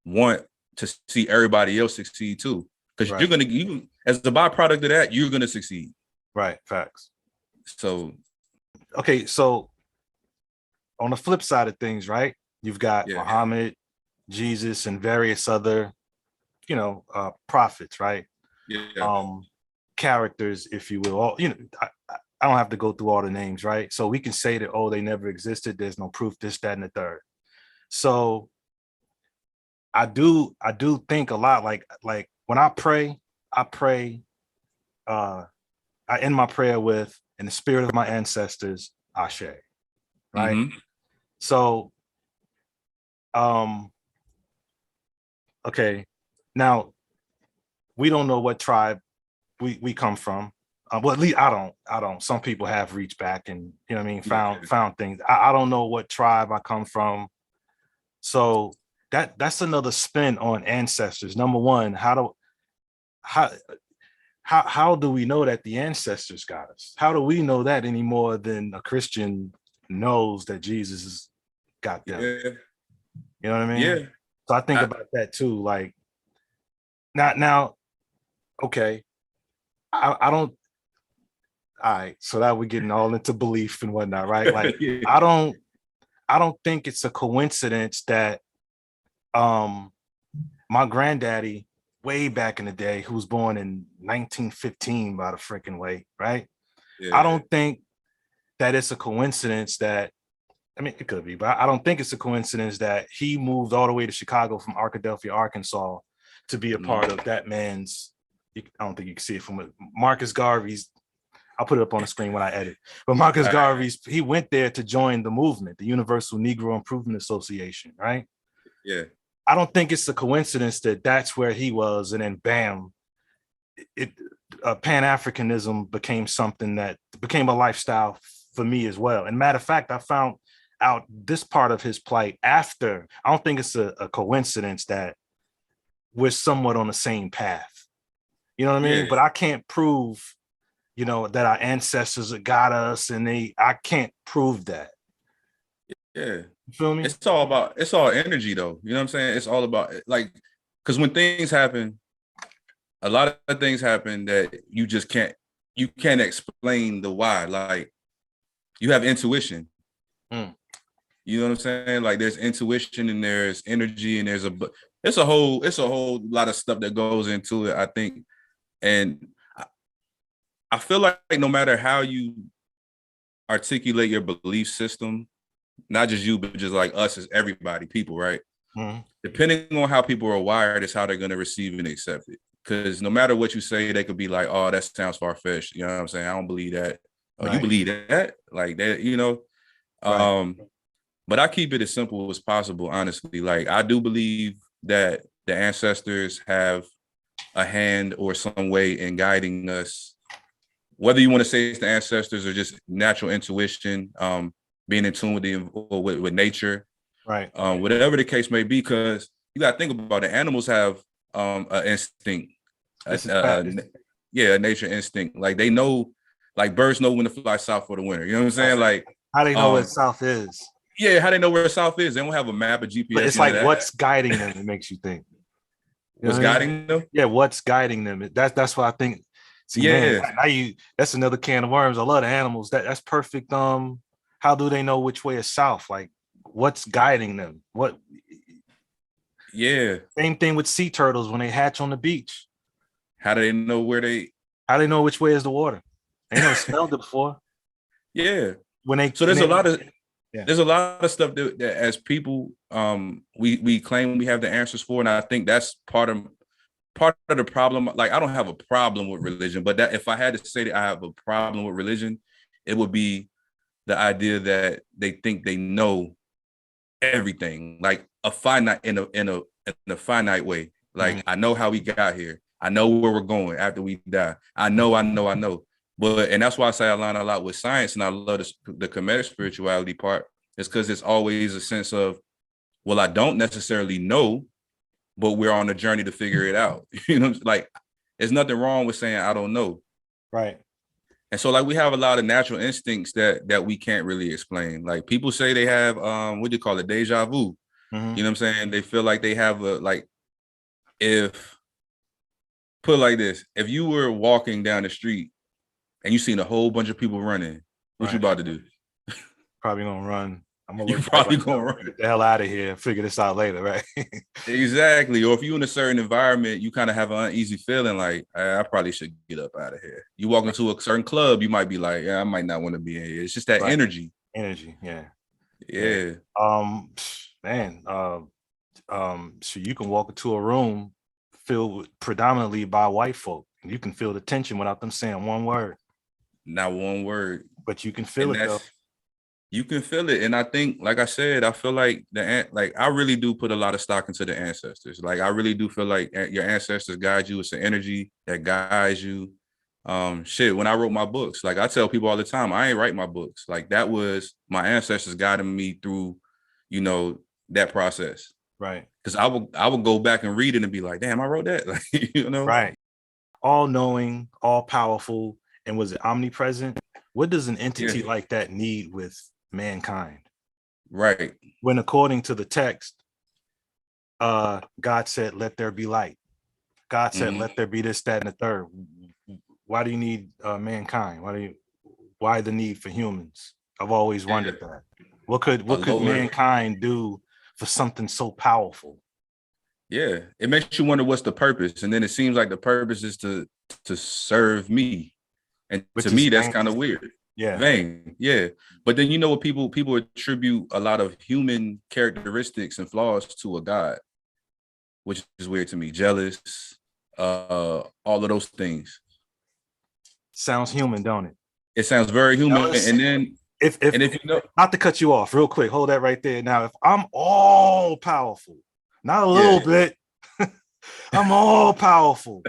want to see everybody else succeed too. Because you as the byproduct of that, you're gonna succeed. Right. Facts. So okay, so on the flip side of things, right? You've got Muhammad, Jesus, and various other, prophets, right? Yeah. Characters, if you will. All, I don't have to go through all the names, right? So we can say that, oh, they never existed. There's no proof, this, that, and the third. So I do think a lot, like when I pray, I end my prayer with, in the spirit of my ancestors, Ashe, right? Mm-hmm. So, okay, now we don't know what tribe we come from. Well, at least I don't. Some people have reached back and, found things. I don't know what tribe I come from. So that's another spin on ancestors. Number one, how do we know that the ancestors got us? How do we know that any more than a Christian knows that Jesus got them? Yeah. You know what I mean? Yeah. So I think about that too. Like, now, okay, I don't. All right, so that we're getting all into belief and whatnot, right? Like, I don't think it's a coincidence that my granddaddy, way back in the day, who was born in 1915 by the freaking way, right? Yeah. I don't think that it's a coincidence that, I mean, it could be, but I don't think it's a coincidence that he moved all the way to Chicago from Arkadelphia, Arkansas, to be a part of that man's, I don't think you can see it from Marcus Garvey's, I'll put it up on the screen when I edit, but Marcus Garvey's, he went there to join the movement, the Universal Negro Improvement Association, right? Yeah. I don't think it's a coincidence that that's where he was, and then bam, it Pan-Africanism became something that became a lifestyle for me as well. And matter of fact, I found out this part of his plight after. I don't think it's a coincidence that we're somewhat on the same path. You know what I mean? Yeah, But I can't prove, that our ancestors got us, and I can't prove that. yeah. You feel me? It's all energy though. You know what I'm saying? It's all about like, because when things happen, a lot of things happen that you can't explain the why. Like you have intuition. Mm. You know what I'm saying? Like there's intuition and there's energy and it's a whole lot of stuff that goes into it, I think. And I feel like no matter how you articulate your belief system, not just you, but just like us as everybody, people, right? Mm. Depending on how people are wired is how they're going to receive and accept it. Because no matter what you say, they could be like, oh, that sounds far-fetched. You know what I'm saying? I don't believe that. Oh, Right. you believe that? Like that, Right. But I keep it as simple as possible, honestly. Like I do believe that the ancestors have a hand or some way in guiding us, whether you want to say it's the ancestors or just natural intuition, being in tune with nature, Right. whatever the case may be, because you got to think about it. Animals have an instinct, This is bad. a nature instinct. Like they know, like birds know when to fly south for the winter. You know what I'm saying? Like How they know where south is? yeah, how they know where south is? They don't have a map, a GPS. But it's like what's guiding them. It makes you think. What's guiding them? Yeah, what's guiding them? That's what I think. See, Yeah. man, that's another can of worms. I love the animals. That's perfect. How do they know which way is south? Like, what's guiding them? What? Yeah. Same thing with sea turtles when they hatch on the beach. How do they know where they? How do they know which way is the water? They never smelled it before. Yeah. So there's a lot of stuff that as people we claim we have the answers for, and I think that's part of the problem. Like I don't have a problem with religion, but that if I had to say that I have a problem with religion, it would be the idea that they think they know everything, like a finite in a finite way. Like I know how we got here. I know where we're going after we die. I know. But and that's why I say I line a lot with science, and I love the comedic spirituality part. It's because it's always a sense of, well, I don't necessarily know, but we're on a journey to figure it out. Like there's nothing wrong with saying I don't know. Right. And so like we have a lot of natural instincts that we can't really explain. Like people say they have what do you call it, deja vu. You know what I'm saying? They feel like they have if put it like this, if you were walking down the street and you seen a whole bunch of people running, what you about to do? Probably gonna run. You're probably gonna run. Get the hell out of here and figure this out later, right? Exactly. Or if you're in a certain environment, you kind of have an uneasy feeling like, I probably should get up out of here. You walk into a certain club, you might be like, yeah, I might not want to be in here. It's just that energy. Energy, yeah. Yeah. Man, so you can walk into a room filled predominantly by white folk, and you can feel the tension without them saying one word. Not one word. But you can feel it though. You can feel it. And I think, like I said, I feel like I really do put a lot of stock into the ancestors. Like I really do feel like your ancestors guide you. It's an energy that guides you. When I wrote my books, like I tell people all the time, I ain't write my books. Like that was my ancestors guiding me through, that process. Right. Because I would go back and read it and be like, damn, I wrote that. Like, Right. All knowing, all powerful, and was it omnipresent? What does an entity like that need with mankind? Right. When according to the text, God said, let there be light. God said, let there be this, that, and the third. Why do you need mankind? Why the need for humans? I've always wondered that. What could mankind do for something so powerful? Yeah, it makes you wonder what's the purpose, and then it seems like the purpose is to serve me, and to me that's kind of weird. Yeah, vain. Yeah, but then what people attribute a lot of human characteristics and flaws to a god, which is weird to me. Jealous, all of those things. Sounds human, don't it? It sounds very human. Jealous. And then if not to cut you off real quick, hold that right there. Now, if I'm all powerful, Not a Yeah. little bit. I'm all powerful.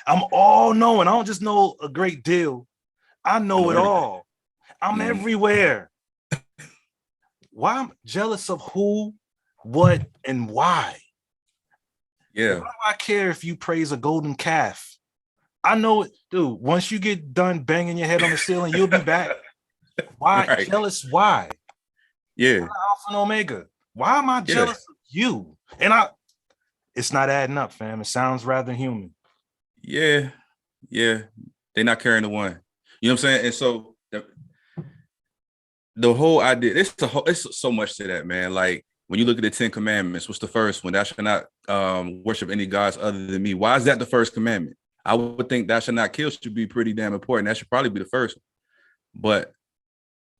I'm all knowing. I don't just know a great deal. I know it all. I'm everywhere. Why I'm jealous of who, what, and why? Yeah. Why do I care if you praise a golden calf? I know it, dude. Once you get done banging your head on the ceiling, you'll be back. Why Right. jealous? Why? Yeah. Alpha and Omega. Why am I jealous of you? And it's not adding up, fam. It sounds rather human. Yeah. Yeah. They're not carrying the one. You know what I'm saying? And so the whole idea, it's so much to that, man. Like when you look at the 10 commandments, what's the first one? Thou shalt not worship any gods other than me. Why is that the first commandment? I would think thou shalt not kill should be pretty damn important. That should probably be the first one. But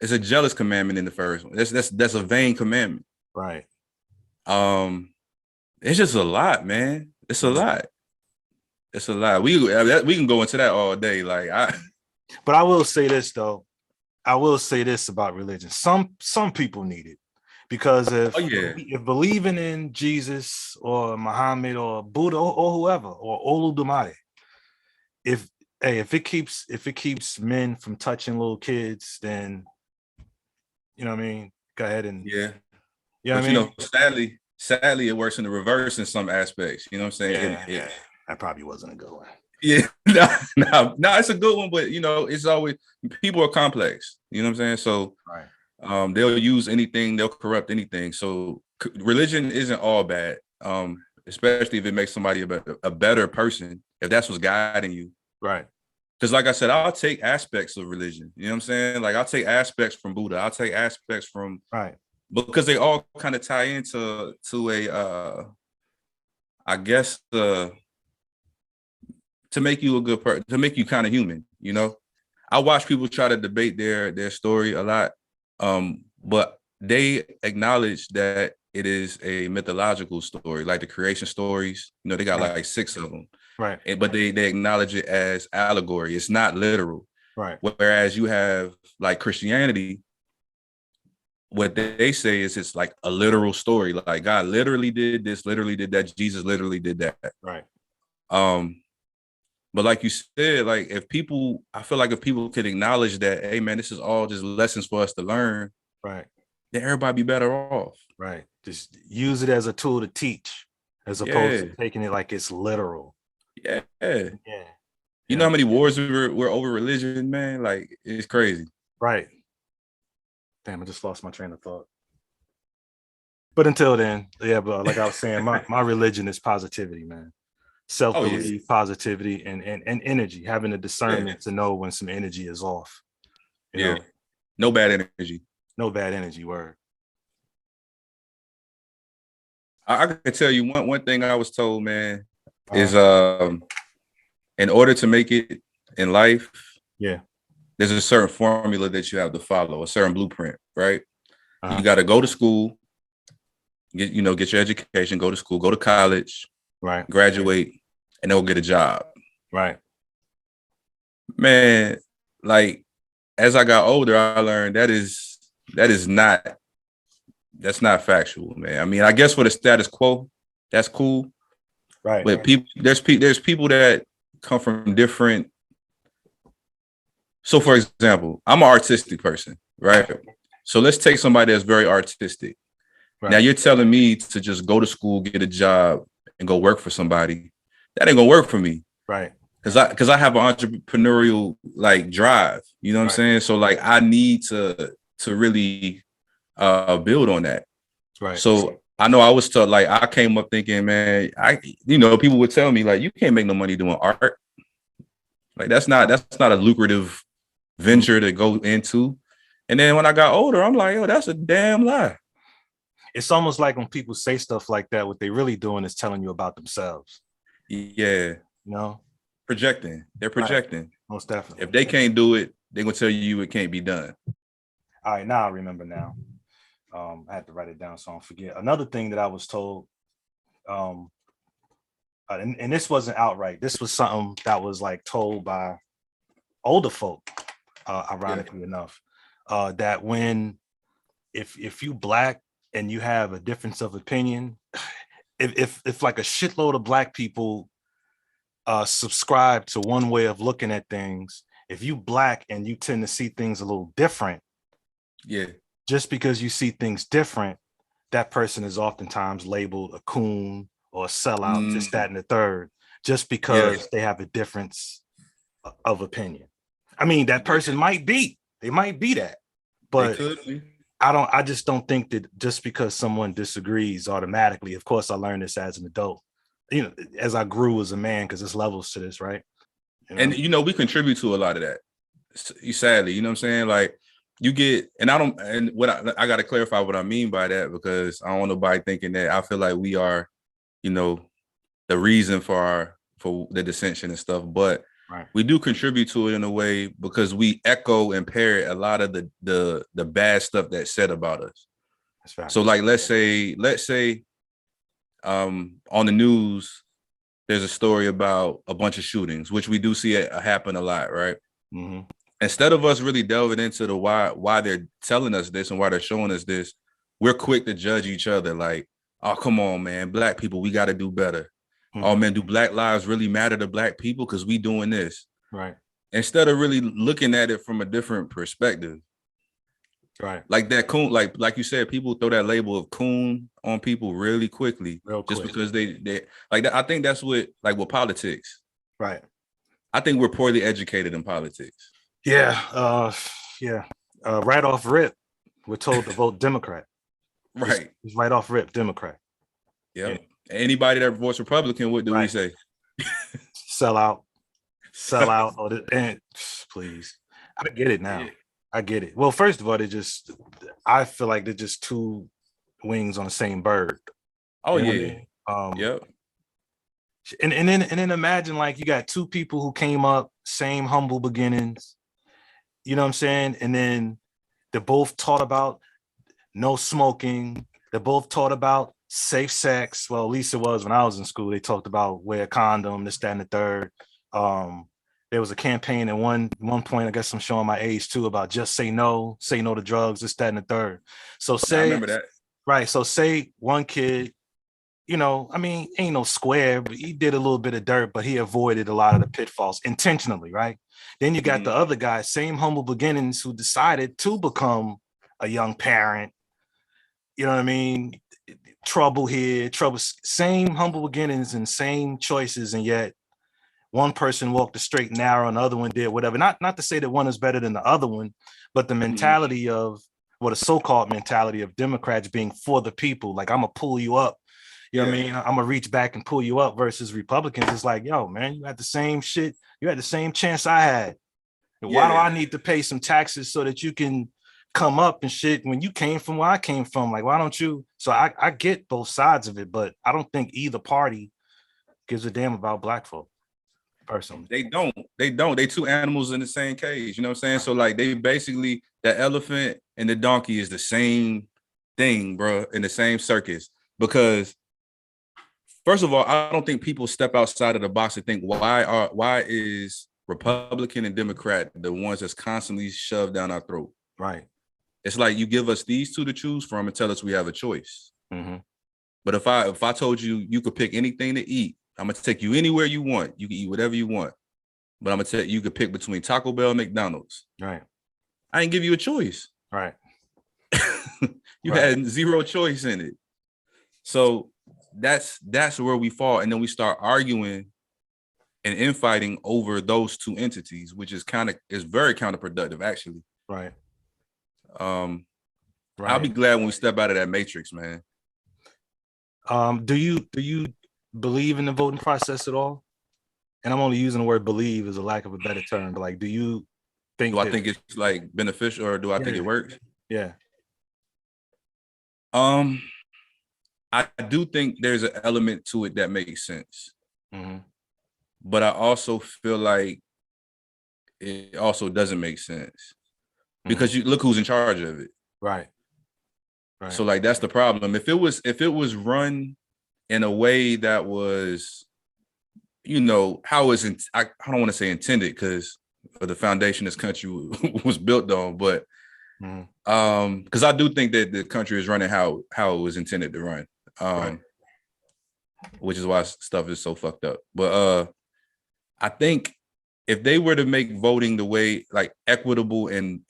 it's a jealous commandment in the first one. That's a vain commandment. Right. It's just a lot, man. It's a lot. It's a lot. We can go into that all day. But I will say this though. I will say this about religion. Some people need it because if believing in Jesus or Muhammad or Buddha or whoever or Oludumare, if it keeps men from touching little kids, then you know what I mean. Go ahead and yeah. You know but what I mean? Sadly, it works in the reverse in some aspects. You know what I'm saying? Yeah. That probably wasn't a good one. Yeah, no, it's a good one, but it's always people are complex. You know what I'm saying? So right. They'll use anything, they'll corrupt anything. So religion isn't all bad, especially if it makes somebody a better person, if that's what's guiding you. Right. Because like I said, I'll take aspects of religion. You know what I'm saying? Like I'll take aspects from Buddha. I'll take aspects from because they all kind of tie into a I guess to make you a good person, to make you kind of human, I watch people try to debate their story a lot, but they acknowledge that it is a mythological story, like the creation stories. They got like 6 of them, right? But they acknowledge it as allegory. It's not literal, right? Whereas you have like Christianity, what they say is it's like a literal story. Like God literally did this, literally did that. Jesus literally did that, right? But like you said, I feel like if people could acknowledge that, hey man, this is all just lessons for us to learn, right? Then everybody be better off. Right. Just use it as a tool to teach, as opposed to taking it like it's literal. Yeah. You know how many wars were over religion, man? Like it's crazy. Right. Damn, I just lost my train of thought. But until then, but like I was saying, my religion is positivity, man. Self-belief, positivity, and energy, having the discernment to know when some energy is off. You know? No bad energy. No bad energy, word. I can tell you one thing I was told, man, is in order to make it in life, there's a certain formula that you have to follow, a certain blueprint, right? You got to go to school, get your education, go to school, go to college, right, graduate, and then go get a job. Right. Man, like as I got older, I learned that's not factual, man. I mean, I guess for the status quo, that's cool. Right. But there's people that come from different. So for example, I'm an artistic person, right? So let's take somebody that's very artistic. Right. Now you're telling me to just go to school, get a job, and go work for somebody. That ain't gonna work for me. Right. Because I have an entrepreneurial like drive. You know what I'm saying? So like I need to really build on that. Right. So I know I was taught, like I came up thinking, man, people would tell me like you can't make no money doing art. Like that's not a lucrative venture to go into. And then when I got older, I'm like, yo, that's a damn lie. It's almost like when people say stuff like that, what they really doing is telling you about themselves. Yeah. Projecting. They're projecting. Right. Most definitely. If they can't do it, they're gonna tell you it can't be done. All right, now I remember now. I had to write it down so I don't forget. Another thing that I was told, and this wasn't outright. This was something that was like told by older folk, ironically enough, that if you Black and you have a difference of opinion, if like a shitload of black people subscribe to one way of looking at things, if you black and you tend to see things a little different, Yeah. just because you see things different, that person is oftentimes labeled a coon or a sellout, this, that, and the third, just because Yes. they have a difference of opinion. I mean, that person might be, they might be that, They but could be. I just don't think that just because someone disagrees automatically, of course, I learned this as an adult, you know, as I grew as a man, because there's levels to this, right? You know? And we contribute to a lot of that. Sadly, you know what I'm saying? Like you get, and I don't, and what I got to clarify what I mean by that, because I don't want nobody thinking that I feel like we are, the reason for the dissension and stuff, but right. We do contribute to it in a way because we echo and parrot a lot of the bad stuff that's said about us. That's right. So like, let's say, on the news, there's a story about a bunch of shootings, which we do see happen a lot, right? Mm-hmm. Instead of us really delving into the why they're telling us this and why they're showing us this, we're quick to judge each other. Like, oh, come on, man, black people, we got to do better. Mm-hmm. Oh man, do black lives really matter to black people? Because we doing this, right? Instead of really looking at it from a different perspective, right? Like that coon, like you said, people throw that label of coon on people really quickly, just because they like that. I think that's what, like with politics, right? I think we're poorly educated in politics. Yeah, right off rip, we're told to vote Democrat. Right. It's right off rip, Democrat. Yep. Yeah. Anybody that votes Republican, what do we say? Sell out. And please, I get it now. Yeah. I get it. Well, first of all, I feel like they're just two wings on the same bird. Oh, yeah. I mean? Yep. And then imagine, like, you got two people who came up, same humble beginnings. You know what I'm saying? And then they're both taught about no smoking. They're both taught about safe sex. Well, at least it was when I was in school. They talked about wear a condom, this, that, and the third. There was a campaign at one point, I guess I'm showing my age too, about just say no to drugs, this, that, and the third. So say, I remember that. Right. So say one kid, I mean, ain't no square, but he did a little bit of dirt, but he avoided a lot of the pitfalls intentionally, right? Then you got the other guy, same humble beginnings, who decided to become a young parent. You know what I mean? Trouble here, same humble beginnings and same choices, and yet one person walked the straight and narrow and the other one did whatever. Not to say that one is better than the other one, but the mentality of the so-called mentality of Democrats being for the people, like, I'm gonna pull you up. You know what I mean? I'm gonna reach back and pull you up, versus Republicans. It's like, yo, man, you had the same shit. You had the same chance I had. Why do I need to pay some taxes so that you can come up and shit when you came from where I came from? Like, why don't you? So I get both sides of it, but I don't think either party gives a damn about black folk. Personally, they don't. They two animals in the same cage. You know what I'm saying? So like, they basically, the elephant and the donkey is the same thing, bro, in the same circus. Because first of all, I don't think people step outside of the box and think, why is Republican and Democrat the ones that's constantly shoved down our throat? Right. It's like, you give us these two to choose from and tell us we have a choice. Mm-hmm. But if I told you could pick anything to eat, I'm gonna take you anywhere you want. You can eat whatever you want. But I'm gonna tell you could pick between Taco Bell and McDonald's. Right. I ain't give you a choice. Right. You had zero choice in it. So that's where we fall. And then we start arguing and infighting over those two entities, which is very counterproductive, actually. Right. I'll be glad when we step out of that matrix, man. Do you believe in the voting process at all? And I'm only using the word believe as a lack of a better term, but like, do you think? Do I think it's like beneficial, or do I think it works? Yeah. I do think there's an element to it that makes sense. Mm-hmm. But I also feel like it also doesn't make sense, because you look who's in charge of it. Right. Right. So like, that's the problem. If it was run in a way that was, how is it? I don't want to say intended, because of the foundation this country was built on, but because I do think that the country is running how it was intended to run. Right. which is why stuff is so fucked up. But I think if they were to make voting the way like equitable and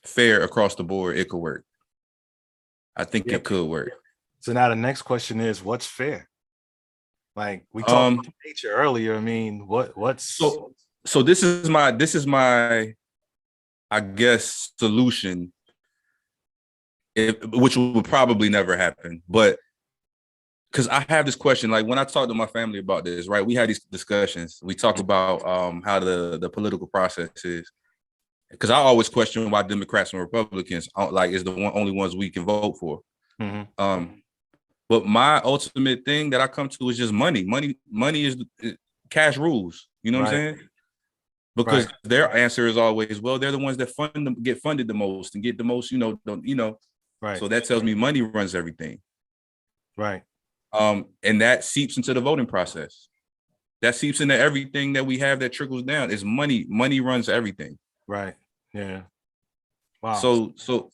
fair across the board, it could work. I think it could work. So now the next question is, what's fair? Like we talked about nature earlier. I mean, what's so this is my I guess solution, which would probably never happen, but because I have this question, like when I talk to my family about this, right? We had these discussions. We talk about how the political process is, because I always question why Democrats and Republicans like is the only ones we can vote for. But my ultimate thing that I come to is just money. Money is cash rules. You know what I'm saying? Because their answer is always, well, they're the ones that get funded the most and get the most, Right. So that tells me money runs everything. Right. And that seeps into the voting process. That seeps into everything that we have that trickles down. Is money. Money runs everything. Right. Yeah. Wow. So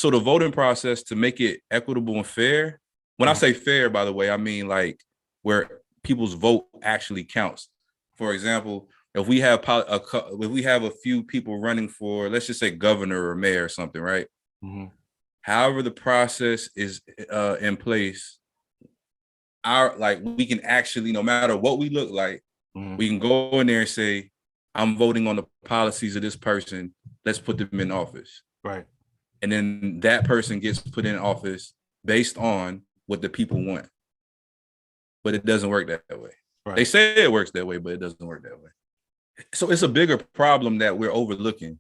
the voting process, to make it equitable and fair. When I say fair, by the way, I mean like where people's vote actually counts. For example, if we have a few people running for, let's just say governor or mayor or something, right? However the process is in place, we can actually, no matter what we look like, we can go in there and say, I'm voting on the policies of this person. Let's put them in office. Right. And then that person gets put in office based on what the people want. But it doesn't work that way. Right. They say it works that way, but it doesn't work that way. So it's a bigger problem that we're overlooking.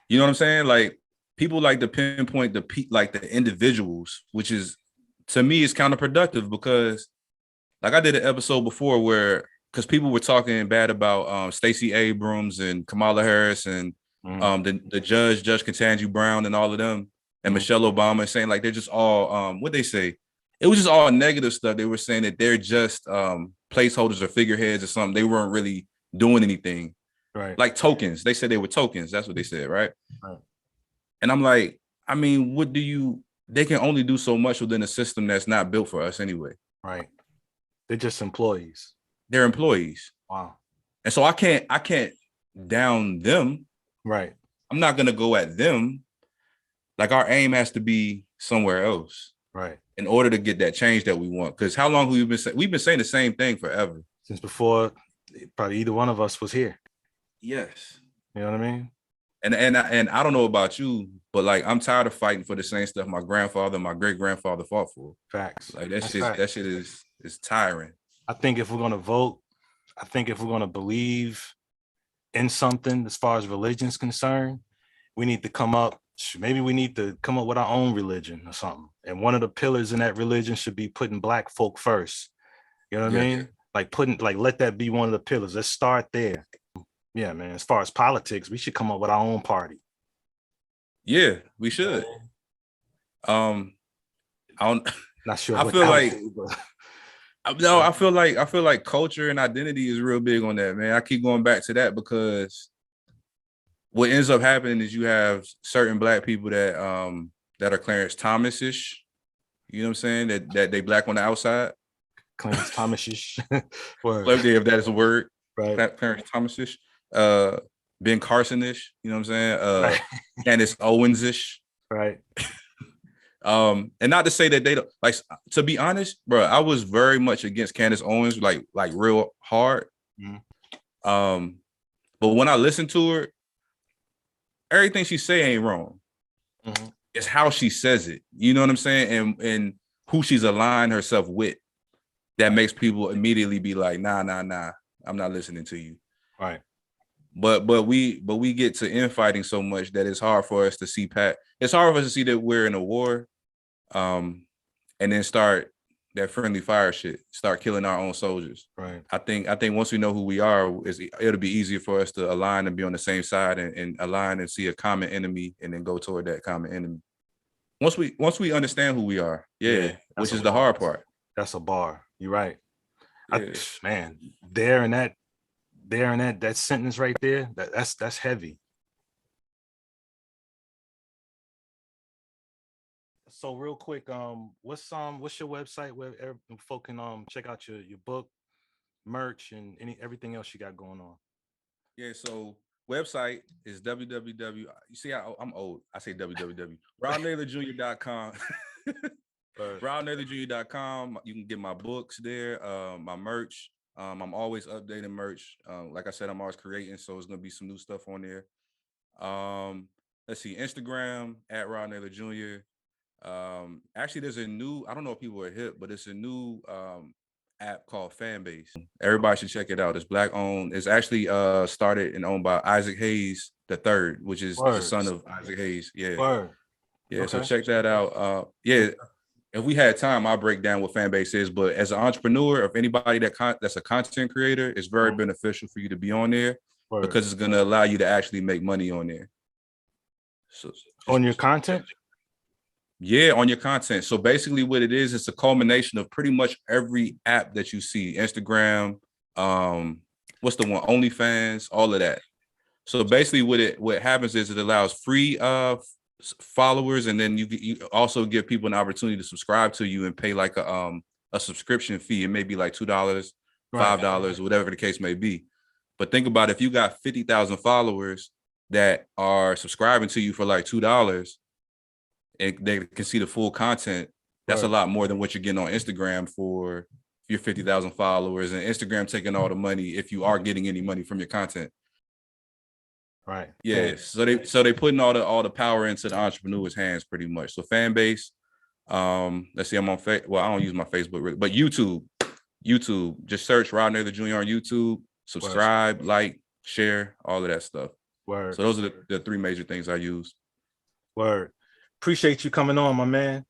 You know what I'm saying? Like people like to pinpoint the individuals, which is, to me, is counterproductive, because like I did an episode before because people were talking bad about Stacey Abrams and Kamala Harris and the Judge Ketanji Brown and all of them and Michelle Obama, saying like they're just all what they say. It was just all negative stuff. They were saying that they're just placeholders or figureheads or something. They weren't really doing anything. Right. Like tokens. They said they were tokens. That's what they said, right? And I'm like, I mean, they can only do so much within a system that's not built for us anyway. Right. They're just employees. They're employees. Wow. And so I can't down them. Right. I'm not gonna go at them. Like our aim has to be somewhere else. Right. In order to get that change that we want. Because how long have we've been saying the same thing forever. Since before probably either one of us was here. Yes. You know what I mean? And I don't know about you, but like I'm tired of fighting for the same stuff my grandfather and my great-grandfather fought for. Facts. Like that shit is tiring. I think if we're gonna vote, I think if we're gonna believe in something as far as religion is concerned, we need to come up with our own religion or something. And one of the pillars in that religion should be putting Black folk first. You know what I mean? Like let that be one of the pillars. Let's start there. Yeah, man. As far as politics, we should come up with our own party. Yeah, we should. I don't. Not sure. I feel like culture and identity is real big on that, man. I keep going back to that because what ends up happening is you have certain Black people that are Clarence Thomas-ish. You know what I'm saying? That they Black on the outside. Clarence Thomas-ish. If that is a word. Right. Clarence Thomas-ish. Ben Carson-ish. You know what I'm saying? Candace Owens-ish. Right. And not to say that they don't, like, to be honest, bro, I was very much against Candace Owens, like real hard. But when I listen to her, everything she say ain't wrong. It's how she says it. You know what I'm saying? And who she's aligned herself with that makes people immediately be like, nah, I'm not listening to you. Right. But we get to infighting so much that it's hard for us to see it's hard for us to see that we're in a war, and then start that friendly fire shit, start killing our own soldiers. Right. I think once we know who we are, it'll be easier for us to align and be on the same side and align and see a common enemy and then go toward that common enemy. Once we understand who we are, which is the hard part. That's a bar. You're right. Yeah. Man, there and that sentence right there, that's heavy. So real quick, what's your website where folk can check out your book, merch, and everything else you got going on? Yeah, so website is www. You see, I'm old. I say www. RobNaylorJr.com. RobNaylorJr.com. You can get my books there, my merch. I'm always updating merch. Like I said, I'm always creating, so it's gonna be some new stuff on there. Let's see, Instagram at Rob Naylor Jr. Actually, there's a new, I don't know if people are hip, but it's a new app called Fanbase. Everybody should check it out. It's Black owned. It's actually started and owned by Isaac Hayes III, which is the son of Isaac Hayes. Yeah. Word. Yeah. Okay. So check that out. Yeah. If we had time, I'll break down what Fanbase is. But as an entrepreneur, if anybody that's a content creator, it's very beneficial for you to be on there because it's going to allow you to actually make money on there. So on your content? Yeah, on your content. So basically what it is, it's a culmination of pretty much every app that you see. Instagram, what's the one? OnlyFans, all of that. So basically what happens is it allows free followers, and then you also give people an opportunity to subscribe to you and pay like a subscription fee. It may be like $2, $5, whatever the case may be. But think about if you got 50,000 followers that are subscribing to you for like $2, and they can see the full content. That's a lot more than what you're getting on Instagram for your 50,000 followers, and Instagram taking all the money if you are getting any money from your content. Right. Yeah. So they putting all the power into the entrepreneur's hands pretty much. So Fanbase. Let's see. I'm on I don't use my Facebook really, but YouTube. Just search Rob Naylor Jr. on YouTube. Subscribe, like, share, all of that stuff. Word. So those are the three major things I use. Word. Appreciate you coming on, my man.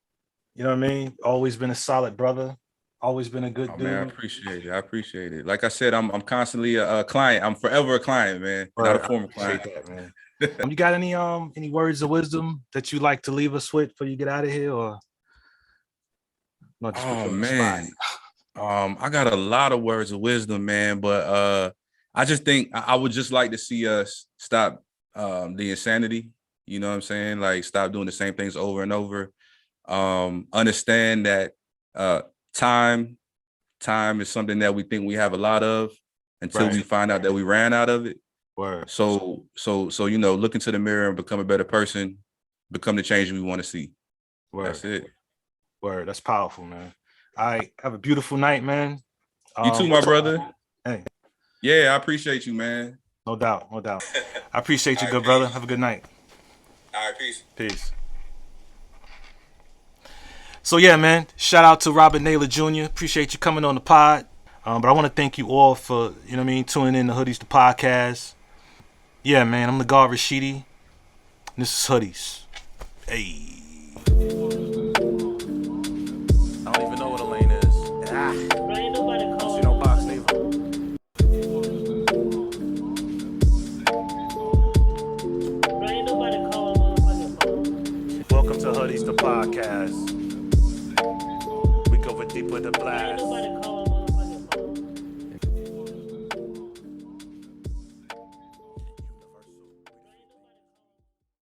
You know what I mean? Always been a solid brother. Always been a good dude. Man, I appreciate it. Like I said, I'm constantly a client. I'm forever a client, man. Not a former client. That, man. You got any words of wisdom that you like to leave us with before you get out of here, or? Oh man, I got a lot of words of wisdom, man. But I just think I would just like to see us stop the insanity. You know what I'm saying? Like, stop doing the same things over and over. Understand that time is something that we think we have a lot of until we find out that we ran out of it. Word. So look into the mirror and become a better person, become the change we want to see. Word. That's it. Word. That's powerful, man. All right. Have a beautiful night, man. You too, my brother. Hey. Yeah, I appreciate you, man. No doubt. I appreciate you, good brother. Have a good night. All right, peace. So yeah, man, shout out to Robert Naylor Jr. Appreciate you coming on the pod. But I want to thank you all for, tuning in to Hoodies the podcast. Yeah, man, I'm the guard Rashidi. And this is Hoodies. Hey. I don't even know what a lane is. Ain't nobody calling. You know box neither. Ain't nobody calling motherfucking phone. Welcome to Hoodies the podcast. We go deep with the blast. Ain't nobody calling.